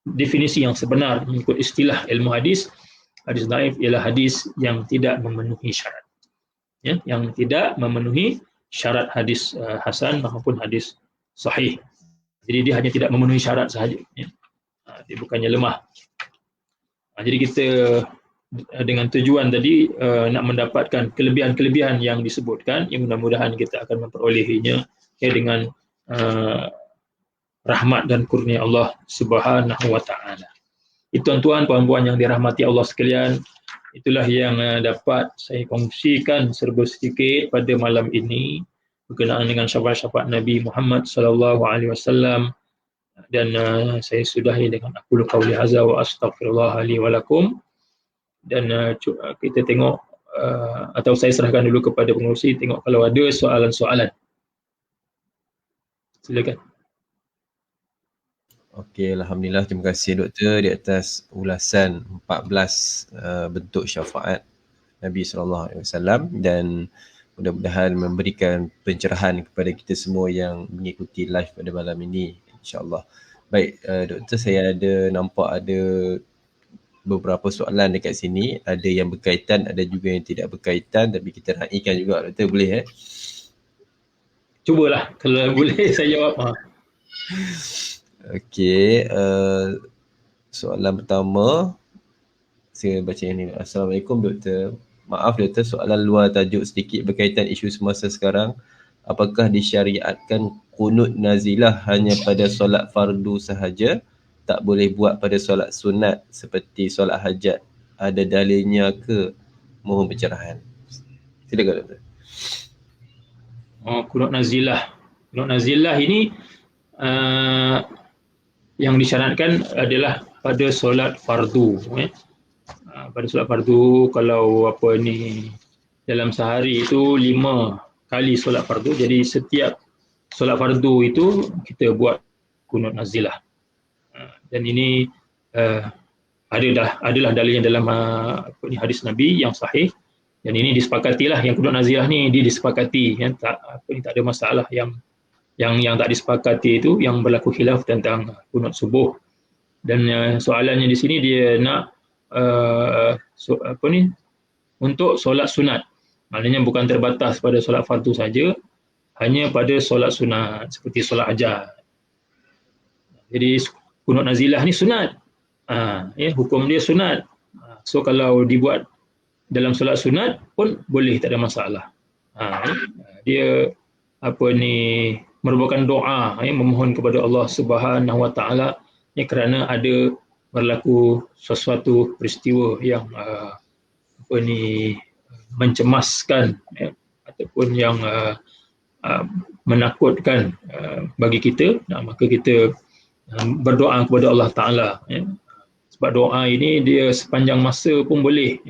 definisi yang sebenar mengikut istilah ilmu hadis, hadis dhaif ialah hadis yang tidak memenuhi syarat. Ya, yang tidak memenuhi syarat hadis hasan maupun hadis sahih. Jadi dia hanya tidak memenuhi syarat sahaja, ya. Dia bukannya lemah. Jadi kita dengan tujuan tadi nak mendapatkan kelebihan-kelebihan yang disebutkan, yang mudah-mudahan kita akan memperolehinya, ya, dengan rahmat dan kurnia Allah Subhanahu wa taala. Itu tuan-tuan, puan-puan yang dirahmati Allah sekalian, itulah yang dapat saya kongsikan serba sedikit pada malam ini berkenaan dengan syafaat-syafaat Nabi Muhammad sallallahu alaihi wasallam. Dan saya sudahi dengan aqulu qauli hadza wa astaghfirullah li wa lakum. Dan kita tengok atau saya serahkan dulu kepada pengurusi, tengok kalau ada soalan-soalan. Silakan. Okey, alhamdulillah, terima kasih doktor di atas ulasan 14 bentuk syafaat Nabi sallallahu alaihi wasallam, dan mudah-mudahan memberikan pencerahan kepada kita semua yang mengikuti live pada malam ini, insya-Allah. Baik, doktor, saya nampak ada beberapa soalan dekat sini, ada yang berkaitan, ada juga yang tidak berkaitan, tapi kita raikan juga, doktor, boleh Cubalah, kalau boleh saya jawab. Okey, soalan pertama saya baca yang ni. Assalamualaikum doktor. Maaf doktor, soalan luar tajuk sedikit berkaitan isu semasa sekarang. Apakah disyariatkan qunut nazilah hanya pada solat fardu sahaja? Tak boleh buat pada solat sunat seperti solat hajat? Ada dalilnya ke? Mohon pencerahan. Silakan doktor. Qunut nazilah. Qunut nazilah ini yang disyaratkan adalah pada solat fardu, pada solat fardu. Kalau dalam sehari itu 5 kali solat fardu, jadi setiap solat fardu itu kita buat qunut nazilah. Dan ini adalah dalilnya dalam hadis Nabi yang sahih, dan ini disepakatilah, yang qunut nazilah ni disepakati, tak ada masalah yang yang tak disepakati itu yang berlaku khilaf tentang kunut subuh. Dan soalannya di sini dia nak untuk solat sunat. Maknanya bukan terbatas pada solat fardu saja, hanya pada solat sunat seperti solat hajat. Jadi kunut nazilah ni sunat. Hukum dia sunat. So kalau dibuat dalam solat sunat pun boleh, tak ada masalah. Dia merupakan doa, memohon kepada Allah Subhanahu Wa Taala kerana ada berlaku sesuatu peristiwa yang mencemaskan ataupun yang menakutkan bagi kita. Maka kita berdoa kepada Allah Taala. Sebab doa ini dia sepanjang masa pun boleh.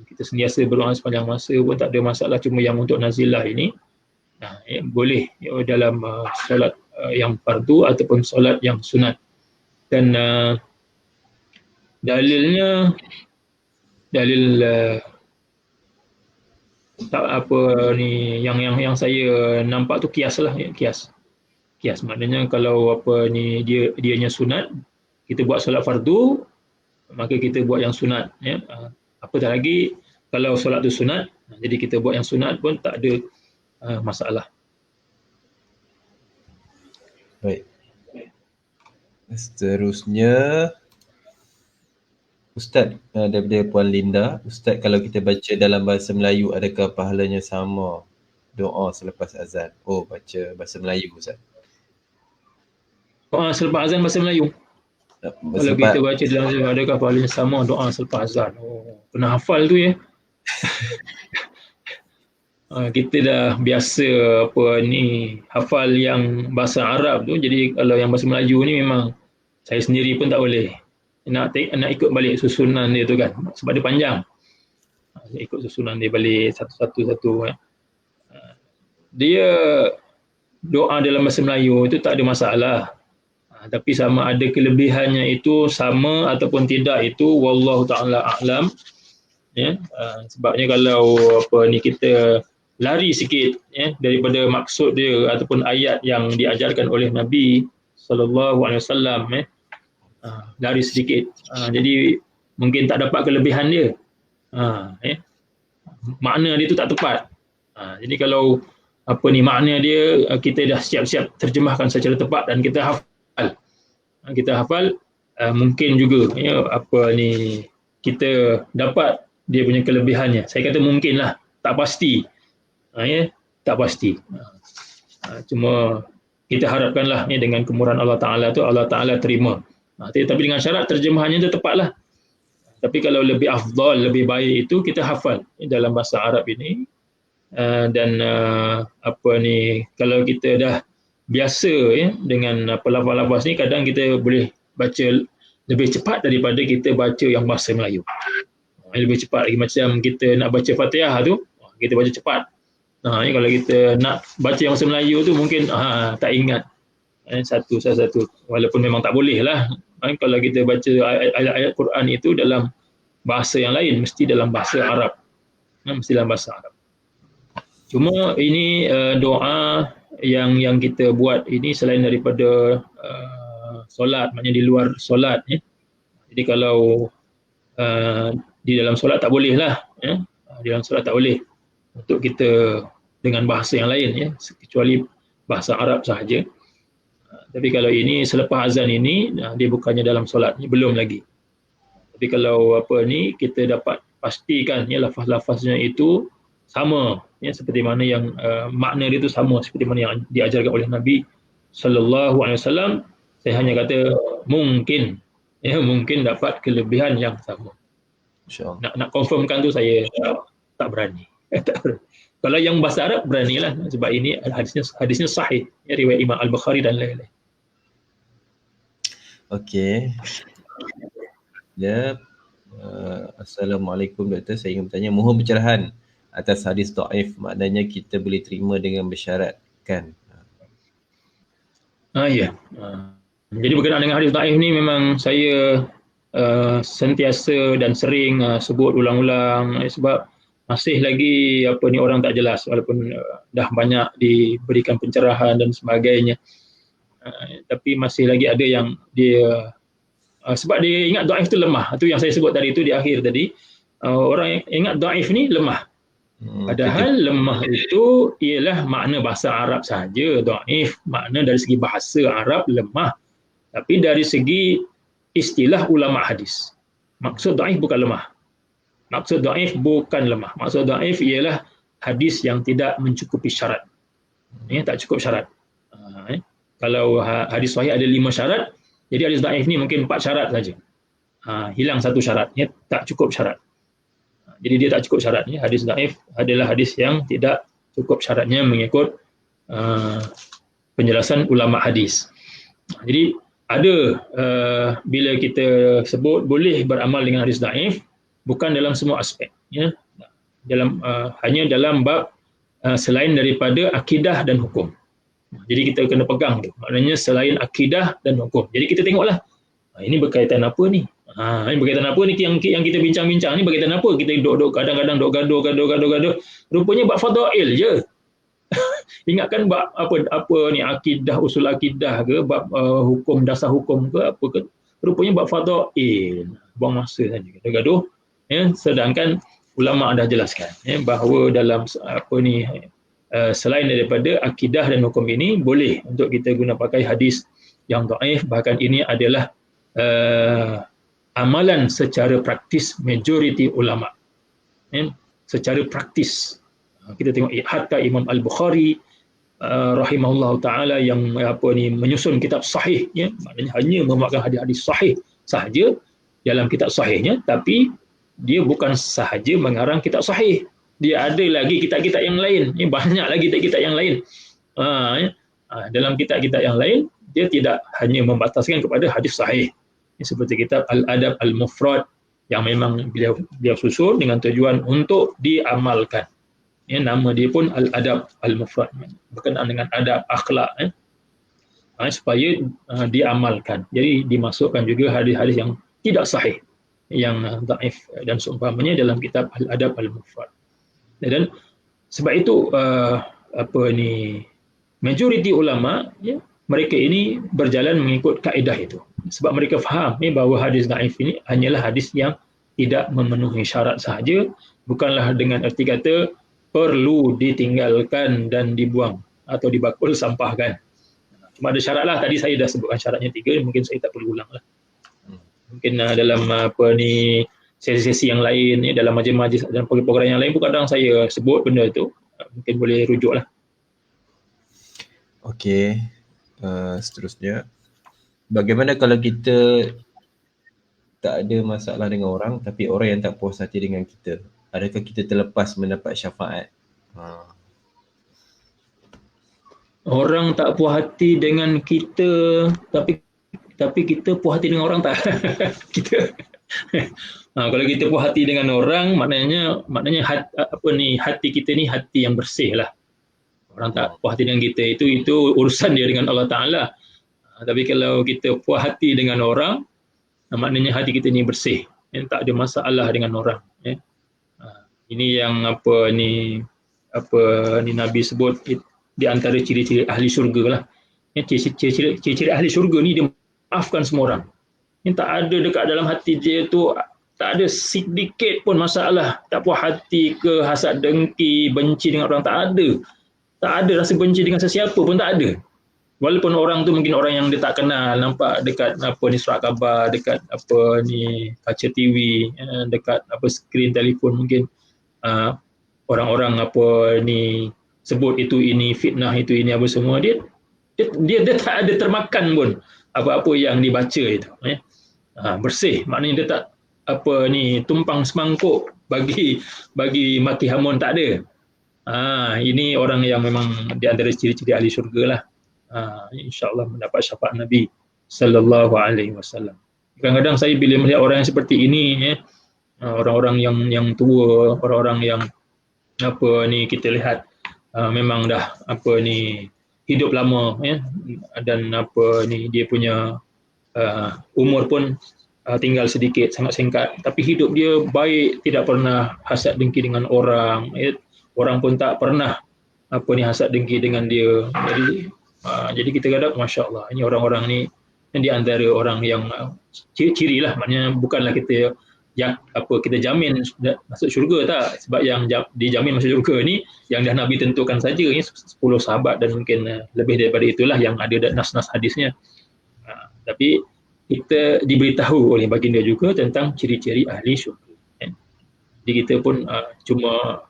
Kita sentiasa berdoa sepanjang masa pun tak ada masalah. Cuma yang untuk nazilah ini boleh dalam solat yang fardu ataupun solat yang sunat. Dan dalil yang saya nampak tu kias lah, kias maknanya kalau dianya sunat, kita buat solat fardu, maka kita buat yang sunat, apatah lagi kalau solat tu sunat, jadi kita buat yang sunat pun tak ada masalah. Baik. Seterusnya Ustaz, daripada Puan Linda, Ustaz, kalau kita baca dalam bahasa Melayu, adakah pahalanya sama doa selepas azan? Baca bahasa Melayu, Ustaz. Doa selepas azan bahasa Melayu. Kalau kita baca dalam azan, adakah pahalanya sama doa selepas azan? Kena hafal tu ya. Kita dah biasa hafal yang bahasa Arab tu, jadi kalau yang bahasa Melayu ni memang saya sendiri pun tak boleh. Nak ikut balik susunan dia tu kan, sebab dia panjang. Saya ikut susunan dia balik satu-satu. Dia doa dalam bahasa Melayu itu tak ada masalah. Tapi sama ada kelebihannya itu sama ataupun tidak, itu wallahu taala a'lam. Sebabnya kalau kita lari sikit daripada maksud dia ataupun ayat yang diajarkan oleh Nabi sallallahu alaihi wasallam, lari sedikit, jadi mungkin tak dapat kelebihan dia, makna dia tu tak tepat. Jadi kalau makna dia kita dah siap-siap terjemahkan secara tepat dan kita hafal, mungkin juga kita dapat dia punya kelebihannya. Saya kata mungkin lah, tak pasti, tak pasti. Cuma kita harapkanlah dengan kemurahan Allah Ta'ala tu, Allah Ta'ala terima. Tapi dengan syarat terjemahannya itu tepatlah. Tapi kalau lebih afdal, lebih baik itu kita hafal dalam bahasa Arab ini. Dan kalau kita dah biasa dengan lafaz-lafaz ni, kadang kita boleh baca lebih cepat daripada kita baca yang bahasa Melayu. Lebih cepat lagi, macam kita nak baca Fatihah tu, kita baca cepat. Kalau kita nak baca yang bahasa Melayu tu mungkin tak ingat satu, walaupun memang tak boleh lah. Kalau kita baca ayat-ayat Quran itu dalam bahasa yang lain, mesti dalam bahasa Arab. Cuma ini doa yang kita buat ini selain daripada solat, maknanya di luar solat. Jadi kalau di dalam solat tak boleh lah. Di dalam solat tak boleh untuk kita dengan bahasa yang lain, kecuali bahasa Arab sahaja. Tapi kalau ini selepas azan ini, dia bukannya dalam solat, belum lagi. Tapi kalau kita dapat pastikan lafaz-lafaznya itu sama, seperti mana yang makna dia itu sama seperti mana yang diajarkan oleh Nabi sallallahu alaihi wasallam, saya hanya kata mungkin dapat kelebihan yang sama. Nak confirmkan tu saya tak berani. Kalau yang bahasa Arab beranilah, sebab ini hadisnya sahih, riwayat Imam Al-Bukhari dan lain-lain. Okey. Assalamualaikum Doktor, saya ingin bertanya, mohon pencerahan atas hadis dhaif, maknanya kita boleh terima dengan bersyarat kan? Jadi berkenaan dengan hadis dhaif ni, memang saya sentiasa dan sering sebut ulang-ulang, sebab masih lagi orang tak jelas, walaupun dah banyak diberikan pencerahan dan sebagainya. Tapi masih lagi ada yang dia sebab dia ingat dhaif tu lemah. Itu yang saya sebut tadi itu di akhir tadi. Orang yang ingat dhaif ni lemah. Padahal lemah itu ialah makna bahasa Arab saja. Dhaif makna dari segi bahasa Arab lemah. Tapi dari segi istilah ulama hadis, maksud dhaif bukan lemah. Maksud dhaif bukan lemah. Maksud dhaif ialah hadis yang tidak mencukupi syarat. Tak cukup syarat. Kalau hadis sahih ada 5 syarat, jadi hadis dhaif ni mungkin 4 syarat saja. Hilang satu syarat, tak cukup syarat. Jadi dia tak cukup syaratnya. Hadis dhaif adalah hadis yang tidak cukup syaratnya mengikut penjelasan ulama hadis. Jadi ada bila kita sebut boleh beramal dengan hadis dhaif, bukan dalam semua aspek, hanya dalam bab selain daripada akidah dan hukum. Jadi kita kena pegang tu. Maknanya selain akidah dan hukum. Jadi kita tengoklah ini berkaitan apa ni? Ini berkaitan apa ni yang kita bincang-bincang ni berkaitan apa? Kita duduk kadang-kadang duk gaduh. Rupanya bab fadail je. Ingatkan bab apa ni akidah, usul akidah ke, bab hukum, dasar hukum ke apa ke. Rupanya bab fadail. Buang masa saja kita gaduh. Sedangkan ulama dah jelaskan bahawa dalam selain daripada akidah dan hukum ini boleh untuk kita guna pakai hadis yang dhaif. Bahkan ini adalah amalan secara praktis majoriti ulama. Secara praktis kita tengok hatta Imam Al-Bukhari rahimahullah taala yang menyusun kitab sahih, maknanya hanya memuatkan hadis-hadis sahih sahaja dalam kitab sahihnya, tapi dia bukan sahaja mengarang kitab sahih, dia ada lagi kitab-kitab yang lain. Banyak lagi kitab-kitab yang lain. Dalam kitab-kitab yang lain dia tidak hanya membataskan kepada hadis sahih. Seperti kitab Al-Adab Al-Mufrad yang memang beliau susun dengan tujuan untuk diamalkan. Nama dia pun Al-Adab Al-Mufrad, berkenaan dengan adab, akhlak, supaya diamalkan. Jadi dimasukkan juga hadis-hadis yang tidak sahih, yang dhaif dan seumpamanya dalam kitab Al-Adab Al-Mufrad. Dan sebab itu majoriti ulama, mereka ini berjalan mengikut kaedah itu. Sebab mereka faham bahawa hadis dhaif ini hanyalah hadis yang tidak memenuhi syarat sahaja, bukanlah dengan erti kata perlu ditinggalkan dan dibuang atau dibakul sampahkan. Cuma ada syarat lah, tadi saya dah sebutkan syaratnya 3, mungkin saya tak perlu ulang lah. Mungkin dalam sesi-sesi yang lain, dalam majlis-majlis dan program yang lain pun kadang saya sebut benda itu, mungkin boleh rujuk lah. Okey, seterusnya, bagaimana kalau kita tak ada masalah dengan orang tapi orang yang tak puas hati dengan kita? Adakah kita terlepas mendapat syafaat? Orang tak puas hati dengan kita tapi kita puas hati dengan orang tak? Kalau kita puas hati dengan orang, maknanya hati kita ni hati yang bersih lah. Orang tak puas hati dengan kita itu urusan dia dengan Allah Ta'ala. Tapi kalau kita puas hati dengan orang, maknanya hati kita ni bersih, tak ada masalah dengan orang. Ini yang Nabi sebut di antara ciri-ciri ahli syurga lah. Ciri-ciri ahli syurga ni dia maafkan semua orang. Tak ada dekat dalam hati dia tu, tak ada sedikit pun masalah, tak puas hati ke, hasad dengki, benci dengan orang, tak ada. Tak ada rasa benci dengan sesiapa pun, tak ada. Walaupun orang tu mungkin orang yang dia tak kenal, nampak dekat surat khabar, dekat kaca TV, dekat skrin telefon, mungkin orang-orang sebut itu ini fitnah, itu ini apa semua, dia tak ada termakan pun apa-apa yang dibaca itu. Bersih, maknanya dia tak tumpang semangkuk bagi maki hamun, tak ada. Ini orang yang memang di antara ciri-ciri ahli syurga lah. InsyaAllah mendapat syafaat Nabi sallallahu alaihi wasallam. Kadang-kadang saya bila melihat orang yang seperti ini, orang-orang yang tua, orang-orang yang kita lihat memang dah hidup lama, dan dia punya umur pun tinggal sedikit, sangat singkat, tapi hidup dia baik, tidak pernah hasad dengki dengan orang, orang pun tak pernah hasad dengki dengan dia. Jadi kita kata Masya Allah, ini orang-orang ni di antara orang yang ciri-ciri lah, maknanya bukanlah kita kita jamin masuk syurga tak, sebab yang dijamin masuk syurga ni yang dah Nabi tentukan saja, ni 10 sahabat dan mungkin lebih daripada itulah yang ada nas-nas hadisnya. Tapi kita diberitahu oleh baginda juga tentang ciri-ciri ahli syurga. Jadi kita pun cuma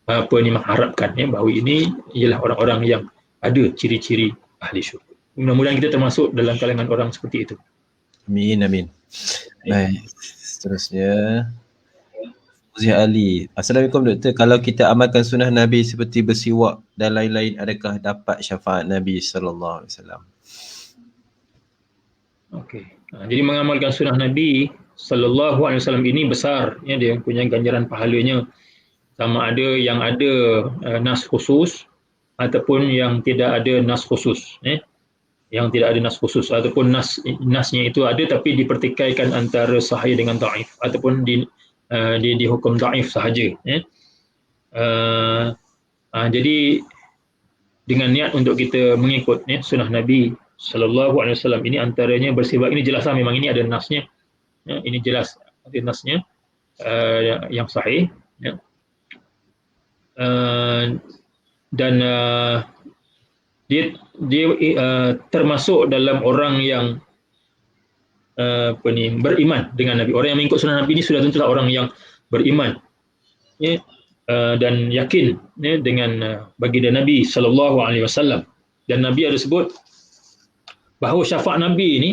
mengharapkan bahawa ini ialah orang-orang yang ada ciri-ciri ahli syurga. Mudah-mudahan kita termasuk dalam kalangan orang seperti itu. Amin, amin. Baik, seterusnya Fauzi Ali. Assalamualaikum doktor, kalau kita amalkan sunnah Nabi seperti bersiwak dan lain-lain, adakah dapat syafaat Nabi sallallahu alaihi wasallam? Okey. Jadi mengamalkan sunnah Nabi sallallahu alaihi wasallam ini besar, dia punya ganjaran pahalanya, sama ada yang ada nas khusus ataupun yang tidak ada nas khusus. Yang tidak ada nas khusus ataupun nasnya itu ada tapi dipertikaikan antara sahih dengan dhaif ataupun dihukum dhaif sahaja. Jadi dengan niat untuk kita mengikut sunnah Nabi sallallahu alaihi wasallam ini, antaranya bersiwak ini jelaslah memang ini ada nasnya. Ini jelas ada nasnya yang sahih. Dan dia termasuk dalam orang yang beriman dengan Nabi. Orang yang mengikut sunnah Nabi ini sudah tentulah orang yang beriman dan yakin dengan baginda Nabi sallallahu alaihi wasallam. Dan Nabi ada sebut bahawa syafaat Nabi ini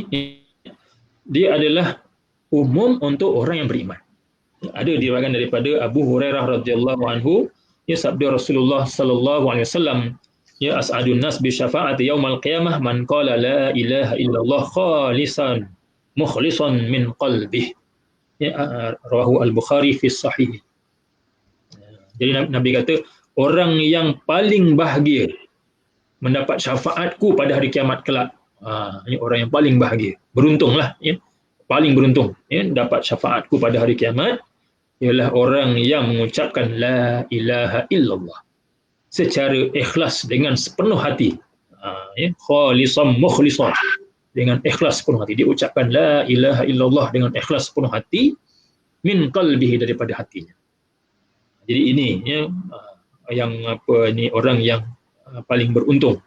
dia adalah umum untuk orang yang beriman. Ada diriwayatkan daripada Abu Hurairah radhiyallahu anhu, sabda Rasulullah sallallahu alaihi wasallam, as'adun nas bi syafaati yaumal qiyamah man qala la ilaha illallah khalisan mukhlisan min qalbih. Rawahu al-Bukhari fi sahih. Jadi Nabi kata orang yang paling bahagia mendapat syafaatku pada hari kiamat kelak. Ini orang yang paling bahagia, beruntunglah, paling beruntung dapat syafaatku pada hari kiamat ialah orang yang mengucapkan la ilaha illallah secara ikhlas dengan sepenuh hati. Khalisan mukhlisan, dengan ikhlas sepenuh hati. Dia ucapkan la ilaha illallah dengan ikhlas sepenuh hati, min qalbihi, daripada hatinya. Jadi ini orang yang paling beruntung,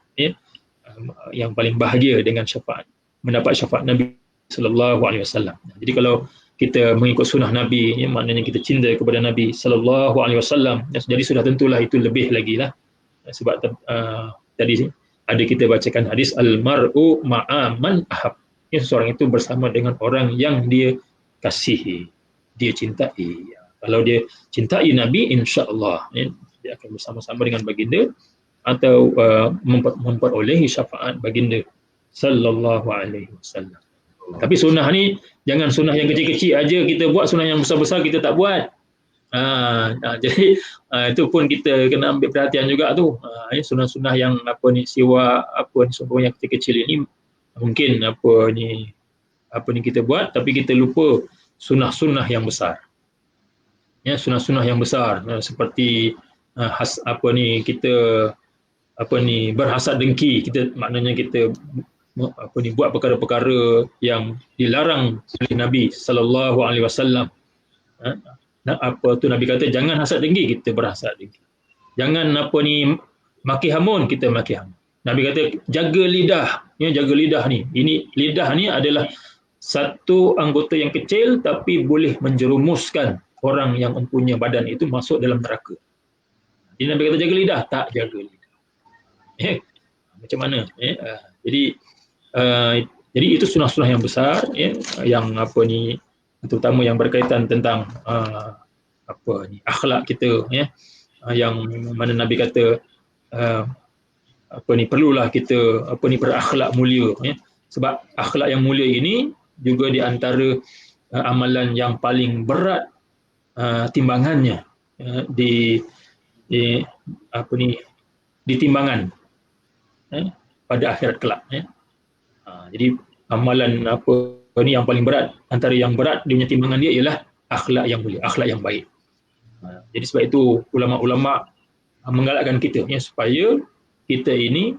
yang paling bahagia dengan syafaat, mendapat syafaat Nabi sallallahu alaihi wasallam. Jadi kalau kita mengikut sunnah Nabi, maknanya kita cinta kepada Nabi sallallahu alaihi wasallam, jadi sudah tentulah itu lebih lagi lah. Sebab tadi ada kita bacakan hadis al-mar'u ma'a man ahab. Seseorang itu bersama dengan orang yang dia kasihi, dia cintai. Kalau dia cintai Nabi, insya-Allah dia akan bersama-sama dengan baginda atau memperolehi syafaat baginda sallallahu alaihi wasallam. Tapi sunnah ni jangan sunnah yang kecil-kecil aja kita buat, sunnah yang besar-besar kita tak buat. Jadi itu pun kita kena ambil perhatian juga tu. Sunnah-sunnah yang siwa yang kecil-kecil ini mungkin kita buat, tapi kita lupa sunnah-sunnah yang besar. Sunnah-sunnah yang besar seperti kita berhasad dengki, kita maknanya kita buat perkara-perkara yang dilarang oleh Nabi sallallahu alaihi wasallam. Nabi kata jangan hasad dengki, kita berhasad dengki. Jangan maki hamun, kita maki hamun. Nabi kata jaga lidah, jaga lidah ni. Ini lidah ni adalah satu anggota yang kecil tapi boleh menjerumuskan orang yang mempunyai badan itu masuk dalam neraka. Jadi Nabi kata jaga lidah, tak jaga lidah. Macam mana? Jadi itu sunnah-sunnah yang besar, yang terutama yang berkaitan tentang akhlak kita, yang mana Nabi kata perlulah kita berakhlak mulia, sebab akhlak yang mulia ini juga di antara amalan yang paling berat timbangannya di timbangan pada akhirat kelak. Jadi amalan Ini yang paling berat. Antara yang berat dia punya timbangan dia ialah akhlak yang mulia, akhlak yang baik. Jadi sebab itu ulama-ulama menggalakkan kita supaya kita ini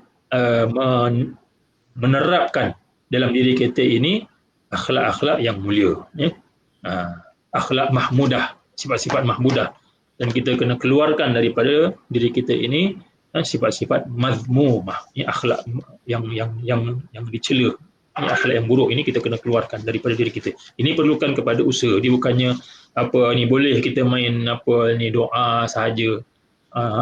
menerapkan dalam diri kita ini akhlak-akhlak yang mulia, akhlak mahmudah, sifat-sifat mahmudah, dan kita kena keluarkan daripada diri kita ini sifat-sifat mazmumah, akhlak yang dicela, akhlak yang buruk ini kita kena keluarkan daripada diri kita. Ini perlukan kepada usaha. Dia bukannya boleh kita main doa sahaja,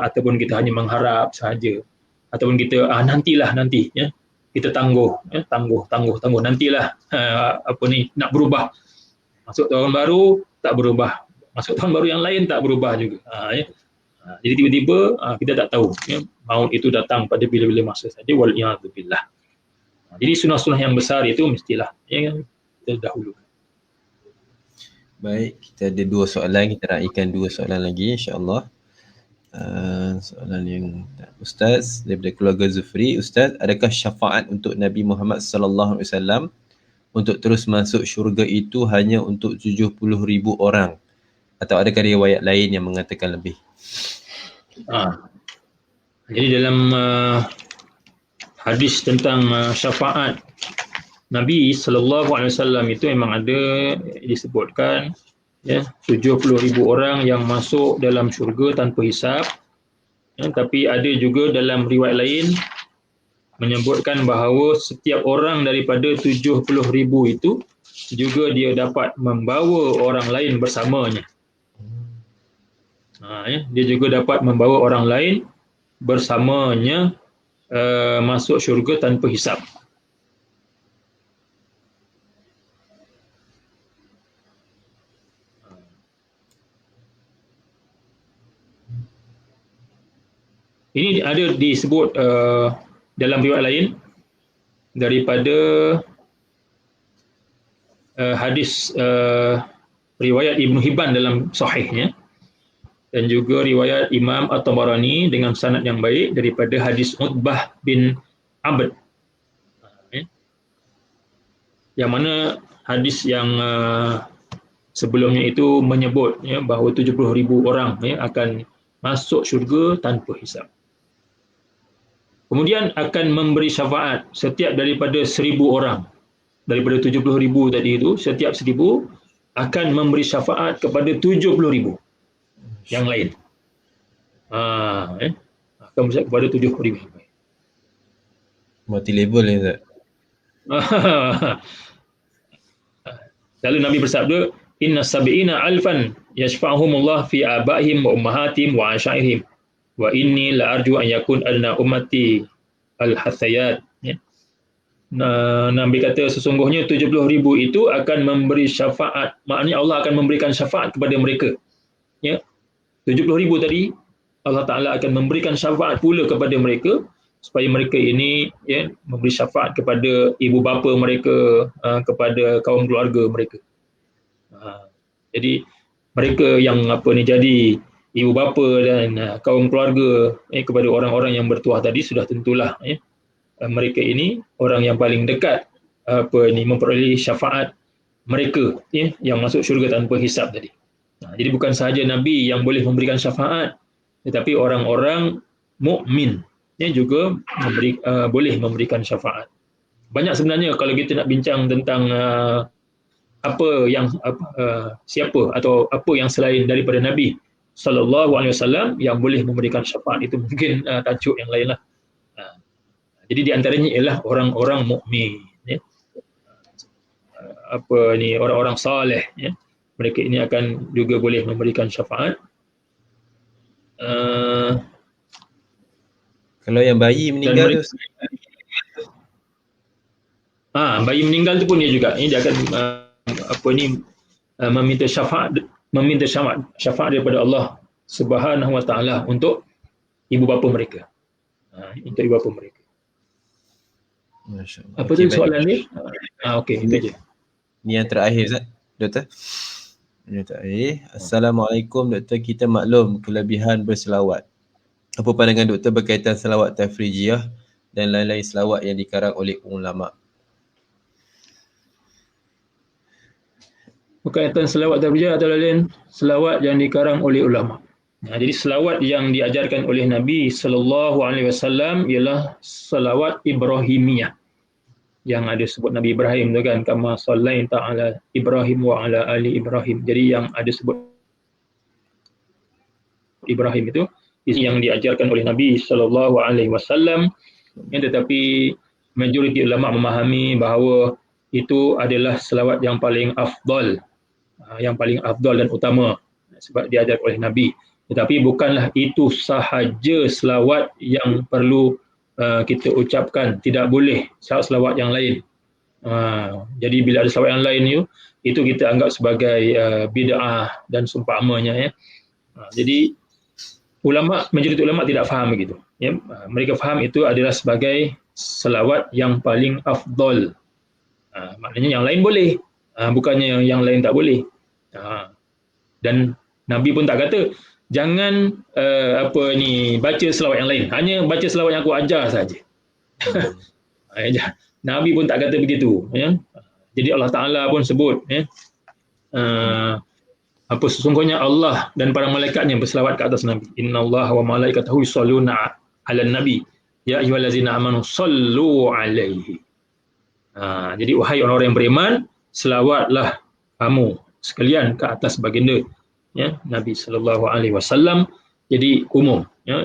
ataupun kita hanya mengharap sahaja, ataupun kita nanti kita tangguh nantilah nak berubah. Masuk tahun baru tak berubah, masuk tahun baru yang lain tak berubah juga. Jadi tiba-tiba kita tak tahu maut itu datang pada bila-bila masa saja, wal'iyadzubillah. Jadi sunah-sunah yang besar itu mestilah kita dahulukan. Baik, kita ada 2 soalan, kita raikan 2 soalan lagi insya-Allah. Soalan yang Ustaz daripada keluarga Zufri. Ustaz, adakah syafaat untuk Nabi Muhammad sallallahu alaihi wasallam untuk terus masuk syurga itu hanya untuk 70,000 orang, atau adakah riwayat lain yang mengatakan lebih? Jadi dalam hadis tentang syafaat Nabi sallallahu alaihi wasallam itu memang ada disebutkan 70,000 orang yang masuk dalam syurga tanpa hisab. Tapi ada juga dalam riwayat lain menyebutkan bahawa setiap orang daripada 70,000 itu juga dia dapat membawa orang lain bersamanya. Dia juga dapat membawa orang lain bersamanya masuk syurga tanpa hisab. Ini ada disebut dalam riwayat lain daripada hadis riwayat Ibn Hibban dalam sahihnya, dan juga riwayat Imam At-Tabarani dengan sanad yang baik daripada hadis Utbah bin Abd, yang mana hadis yang sebelumnya itu menyebut bahawa 70,000 orang akan masuk syurga tanpa hisab. Kemudian akan memberi syafaat setiap daripada 1,000 orang. Daripada 70,000 tadi itu, setiap 1,000 akan memberi syafaat kepada 70,000 yang lain. Akan memberi kepada 70,000 yang lain. Multi level ni Ustaz. Lalu Nabi bersabda, inna sab'ina alfan yashfa'humullah fi abaihim wa ummahatihim wa asyairihim wa inni la arju an yakun adna ummati al-hathayat. Nabi kata sesungguhnya 70,000 itu akan memberi syafaat, maknanya Allah akan memberikan syafaat kepada mereka. 70,000 tadi Allah Ta'ala akan memberikan syafaat pula kepada mereka, supaya mereka ini memberi syafaat kepada ibu bapa mereka, kepada kaum keluarga mereka. Jadi mereka yang jadi ibu bapa dan kaum keluarga kepada orang-orang yang bertuah tadi, sudah tentulah mereka ini orang yang paling dekat memperoleh syafaat mereka yang masuk syurga tanpa hisab tadi. Jadi bukan sahaja Nabi yang boleh memberikan syafaat, tetapi orang-orang mukmin juga boleh memberikan syafaat. Banyak sebenarnya kalau kita nak bincang tentang siapa atau apa yang selain daripada Nabi sallallahu alaihi wasallam yang boleh memberikan syafaat, itu mungkin tajuk yang lain lah. Jadi di antaranya ialah orang-orang mukmin, orang-orang saleh, mereka ini akan juga boleh memberikan syafaat. Kalau yang bayi meninggal tu, bayi meninggal tu pun dia juga dia akan meminta syafaat daripada Allah Subhanahu wa taala untuk ibu bapa mereka. Untuk ibu bapa mereka. Masya-Allah. Apa tu soalan ni? Okey, itu je. Ni yang terakhir Ustaz, Doktor. Yang terakhir. Assalamualaikum Doktor, kita maklum kelebihan berselawat. Apa pandangan Doktor berkaitan selawat tafrijiyah dan lain-lain selawat yang dikarang oleh ulama? berkaitan selawat darjah atau lain selawat yang dikarang oleh ulama. Jadi selawat yang diajarkan oleh Nabi sallallahu alaihi wasallam ialah selawat Ibrahimiyah. Yang ada sebut Nabi Ibrahim tu kan, kama sallaita ala Ibrahim wa ala ali Ibrahim. Jadi yang ada sebut Ibrahim itu yang diajarkan oleh Nabi sallallahu alaihi wasallam. Tetapi majoriti ulama memahami bahawa itu adalah selawat yang paling afdal, dan utama sebab diajar oleh Nabi. Tetapi bukanlah itu sahaja selawat yang perlu kita ucapkan, tidak boleh selawat yang lain. Jadi bila ada selawat yang lain itu kita anggap sebagai bid'ah dan seumpamanya ya. Jadi majoriti ulama tidak faham begitu. Ya, mereka faham itu adalah sebagai selawat yang paling afdal. Maknanya yang lain boleh, bukannya yang lain tak boleh. Dan Nabi pun tak kata jangan baca selawat yang lain, hanya baca selawat yang aku ajar saja. Nabi pun tak kata begitu ya. Jadi Allah Taala pun sebut ya, sesungguhnya Allah dan para malaikatnya berselawat ke atas Nabi. Innallaha wa malaikatahu yusholluna 'alan nabi ya ayyuhallazina amanu shallu 'alaihi. Jadi wahai orang-orang yang beriman, selawatlah kamu sekalian ke atas baginda ya Nabi sallallahu alaihi wasallam. Jadi umum ya.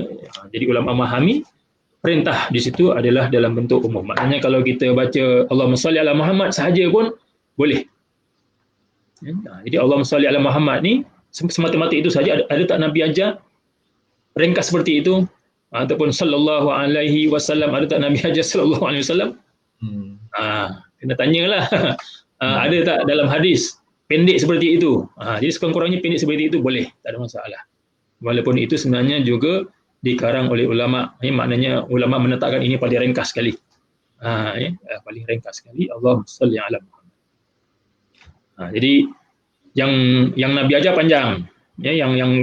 Jadi ulama memahami perintah di situ adalah dalam bentuk umum. Maknanya kalau kita baca Allahumma shalli ala Muhammad sahaja pun boleh. Ya. Jadi Allahumma shalli ala Muhammad ni semata-mata itu saja. Ada tak Nabi ajar ringkas seperti itu? Ataupun sallallahu alaihi wasallam, ada tak Nabi ajar sallallahu alaihi wasallam? Kena tanyalah. Ada tak dalam hadis pendek seperti itu? Jadi sekurang-kurangnya pendek seperti itu boleh, tak ada masalah. Walaupun itu sebenarnya juga dikarang oleh ulama. Maknanya ulama menetapkan ini paling ringkas sekali. Paling ringkas sekali. Allahumma shalli ala Muhammad. Jadi yang Nabi ajar panjang. Ya, yang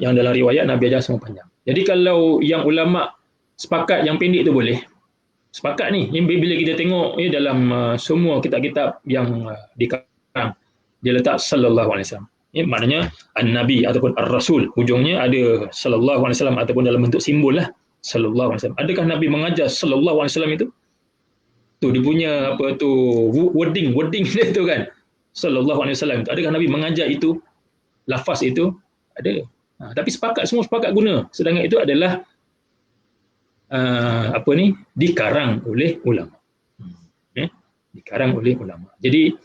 dalam riwayat Nabi ajar semua panjang. Jadi kalau yang ulama sepakat yang pendek itu boleh. Sepakat ni bila kita tengok dalam semua kitab-kitab yang dikarang, dia letak sallallahu alaihi wasallam. Maknanya an-nabi ataupun ar-rasul, hujungnya ada sallallahu alaihi wasallam ataupun dalam bentuk simbol lah sallallahu alaihi wasallam. Adakah Nabi mengajar sallallahu alaihi wasallam itu? Tu dia punya wording dia tu kan. Sallallahu alaihi wasallam. Adakah Nabi mengajar itu? Lafaz itu ada. Tapi semua sepakat guna. Sedangkan itu adalah dikarang oleh ulama. Dikarang oleh ulama. Jadi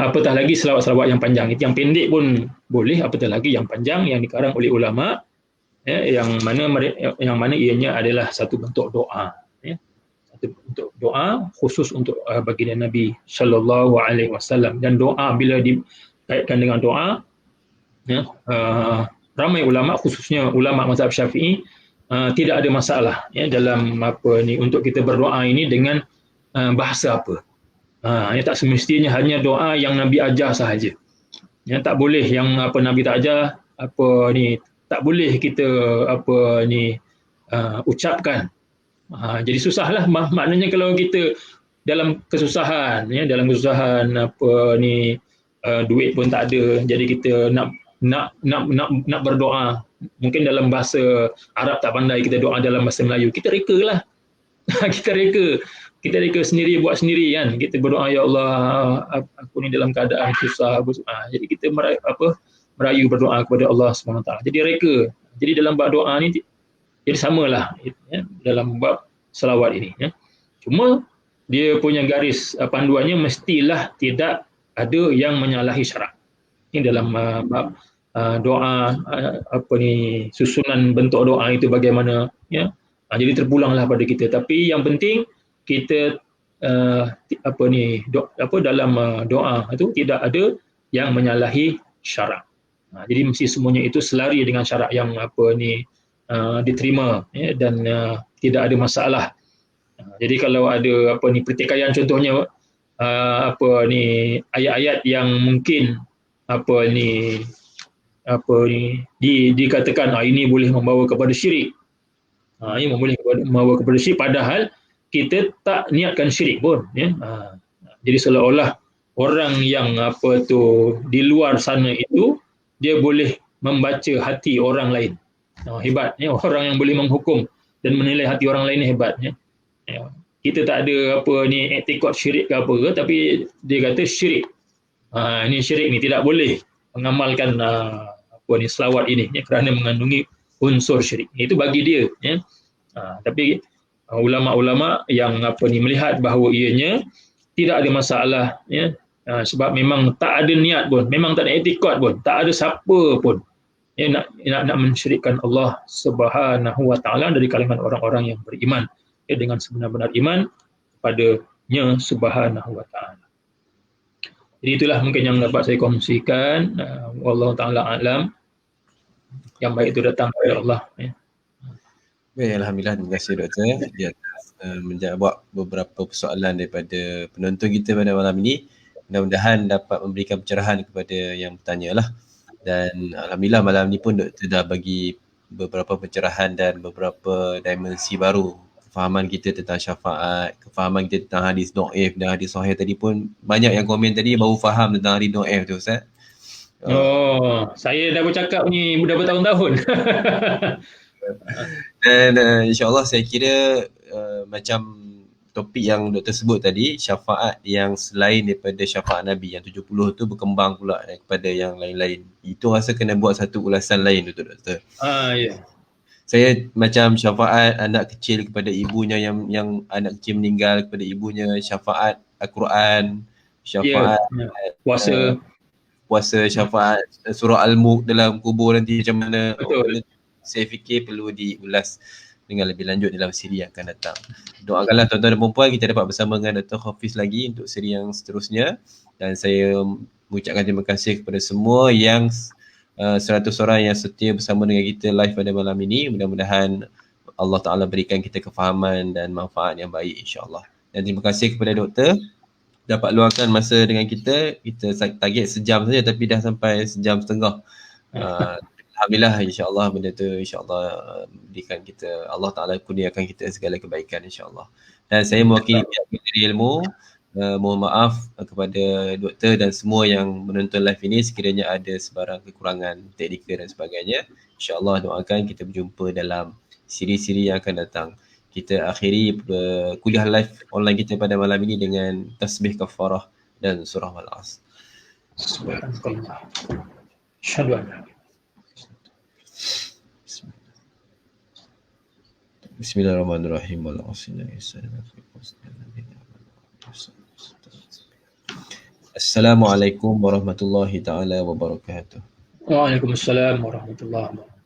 apatah lagi selawat-selawat yang panjang. Itu yang pendek pun boleh, apatah lagi yang panjang yang dikarang oleh ulama, yang mana ianya adalah satu bentuk doa. Satu bentuk doa khusus untuk baginda Nabi sallallahu alaihi wasallam. Dan doa bila dikaitkan dengan doa, ramai ulama, khususnya ulama mazhab Syafi'i, tidak ada masalah dalam untuk kita berdoa ini dengan bahasa apa. Tak semestinya hanya doa yang Nabi ajar sahaja. Tak boleh yang Nabi tak ajar tak boleh kita ucapkan. Jadi susahlah. Maknanya kalau kita dalam kesusahan, duit pun tak ada, jadi kita nak berdoa, mungkin dalam bahasa Arab tak pandai, kita doa dalam bahasa Melayu, kita reka lah. kita reka sendiri, buat sendiri kan. Kita berdoa, ya Allah, aku ni dalam keadaan susah. Jadi kita merayu berdoa kepada Allah SWT. Jadi reka. Jadi dalam bab doa ni jadi samalah dalam bab selawat ini. Cuma dia punya garis panduannya mestilah tidak ada yang menyalahi syarak. Ini dalam bab doa, susunan bentuk doa itu bagaimana, ya. Jadi terpulanglah pada kita. Tapi yang penting kita dalam doa itu tidak ada yang menyalahi syarak. Jadi mesti semuanya itu selari dengan syarak yang diterima, ya, dan tidak ada masalah. Jadi kalau ada pertikaian, contohnya ayat-ayat yang mungkin dikatakan ini boleh membawa kepada syirik. Ini boleh membawa kepada syirik, padahal kita tak niatkan syirik pun, ya. Jadi seolah-olah orang yang di luar sana itu dia boleh membaca hati orang lain. Hebat ya, orang yang boleh menghukum dan menilai hati orang lain ni hebat ya. Kita tak ada etikad syirik ke apa ke, tapi dia kata syirik. Ini syirik ni tidak boleh mengamalkan selawat ini ya, kerana mengandungi unsur syirik. Itu bagi dia ya. Tapi ulama-ulama yang melihat bahawa ianya tidak ada masalah ya. Sebab memang tak ada niat pun, memang tak ada etikad pun, tak ada siapa pun ya, nak mensyirikkan Allah Subhanahu wa taala dari kalangan orang-orang yang beriman ya, dengan sebenar-benar iman kepadanya Subhanahu wa taala. Jadi itulah mungkin yang dapat saya kongsikan. Wallahu taala alam. Yang baik itu datang dari Allah ya. Baik, alhamdulillah, terima kasih Doktor di atas menjawab beberapa persoalan daripada penonton kita pada malam ini. Mudah-mudahan dapat memberikan pencerahan kepada yang bertanya lah. Dan alhamdulillah malam ni pun Doktor dah bagi beberapa pencerahan dan beberapa dimensi baru kefahaman kita tentang syafaat, kefahaman kita tentang hadis dhaif dan hadis sahih. Tadi pun banyak yang komen tadi baru faham tentang hadis dhaif tu, Ustaz. Saya dah bercakap ni dah bertahun-tahun. Dan insyaAllah saya kira macam topik yang Doktor sebut tadi, syafaat yang selain daripada syafaat Nabi yang 70 tu berkembang pula kepada yang lain-lain. Itu rasa kena buat satu ulasan lain tu Doktor. Ya. Saya macam syafaat anak kecil kepada ibunya yang anak kecil meninggal kepada ibunya, syafaat Al-Quran, syafaat puasa, syafaat surah Al-Mulk dalam kubur nanti macam mana. Betul. Saya fikir perlu diulas dengan lebih lanjut dalam siri yang akan datang. Doakanlah tuan-tuan dan puan kita dapat bersama dengan Dr. Hafiz lagi untuk siri yang seterusnya. Dan saya mengucapkan terima kasih kepada semua yang 100 orang yang setia bersama dengan kita live pada malam ini. Mudah-mudahan Allah Ta'ala berikan kita kefahaman dan manfaat yang baik insyaAllah. Dan terima kasih kepada doktor dapat luangkan masa dengan kita. Kita target sejam saja tapi dah sampai sejam setengah. Alhamdulillah, insyaAllah benda tu insyaAllah berikan kita, Allah Ta'ala kurniakan kita segala kebaikan insyaAllah. Dan saya mewakili pihak Menteri Ilmu, mohon maaf kepada doktor dan semua yang menonton live ini sekiranya ada sebarang kekurangan teknikal dan sebagainya. InsyaAllah doakan kita berjumpa dalam siri-siri yang akan datang. Kita akhiri kuliah live online kita pada malam ini dengan tasbih kafarah dan surah Al-As. Subhanallah. Syahadu an Bismillahirrahmanirrahim. Assalamualaikum warahmatullahi taala wabarakatuh. Waalaikumsalam warahmatullahi wabarakatuh.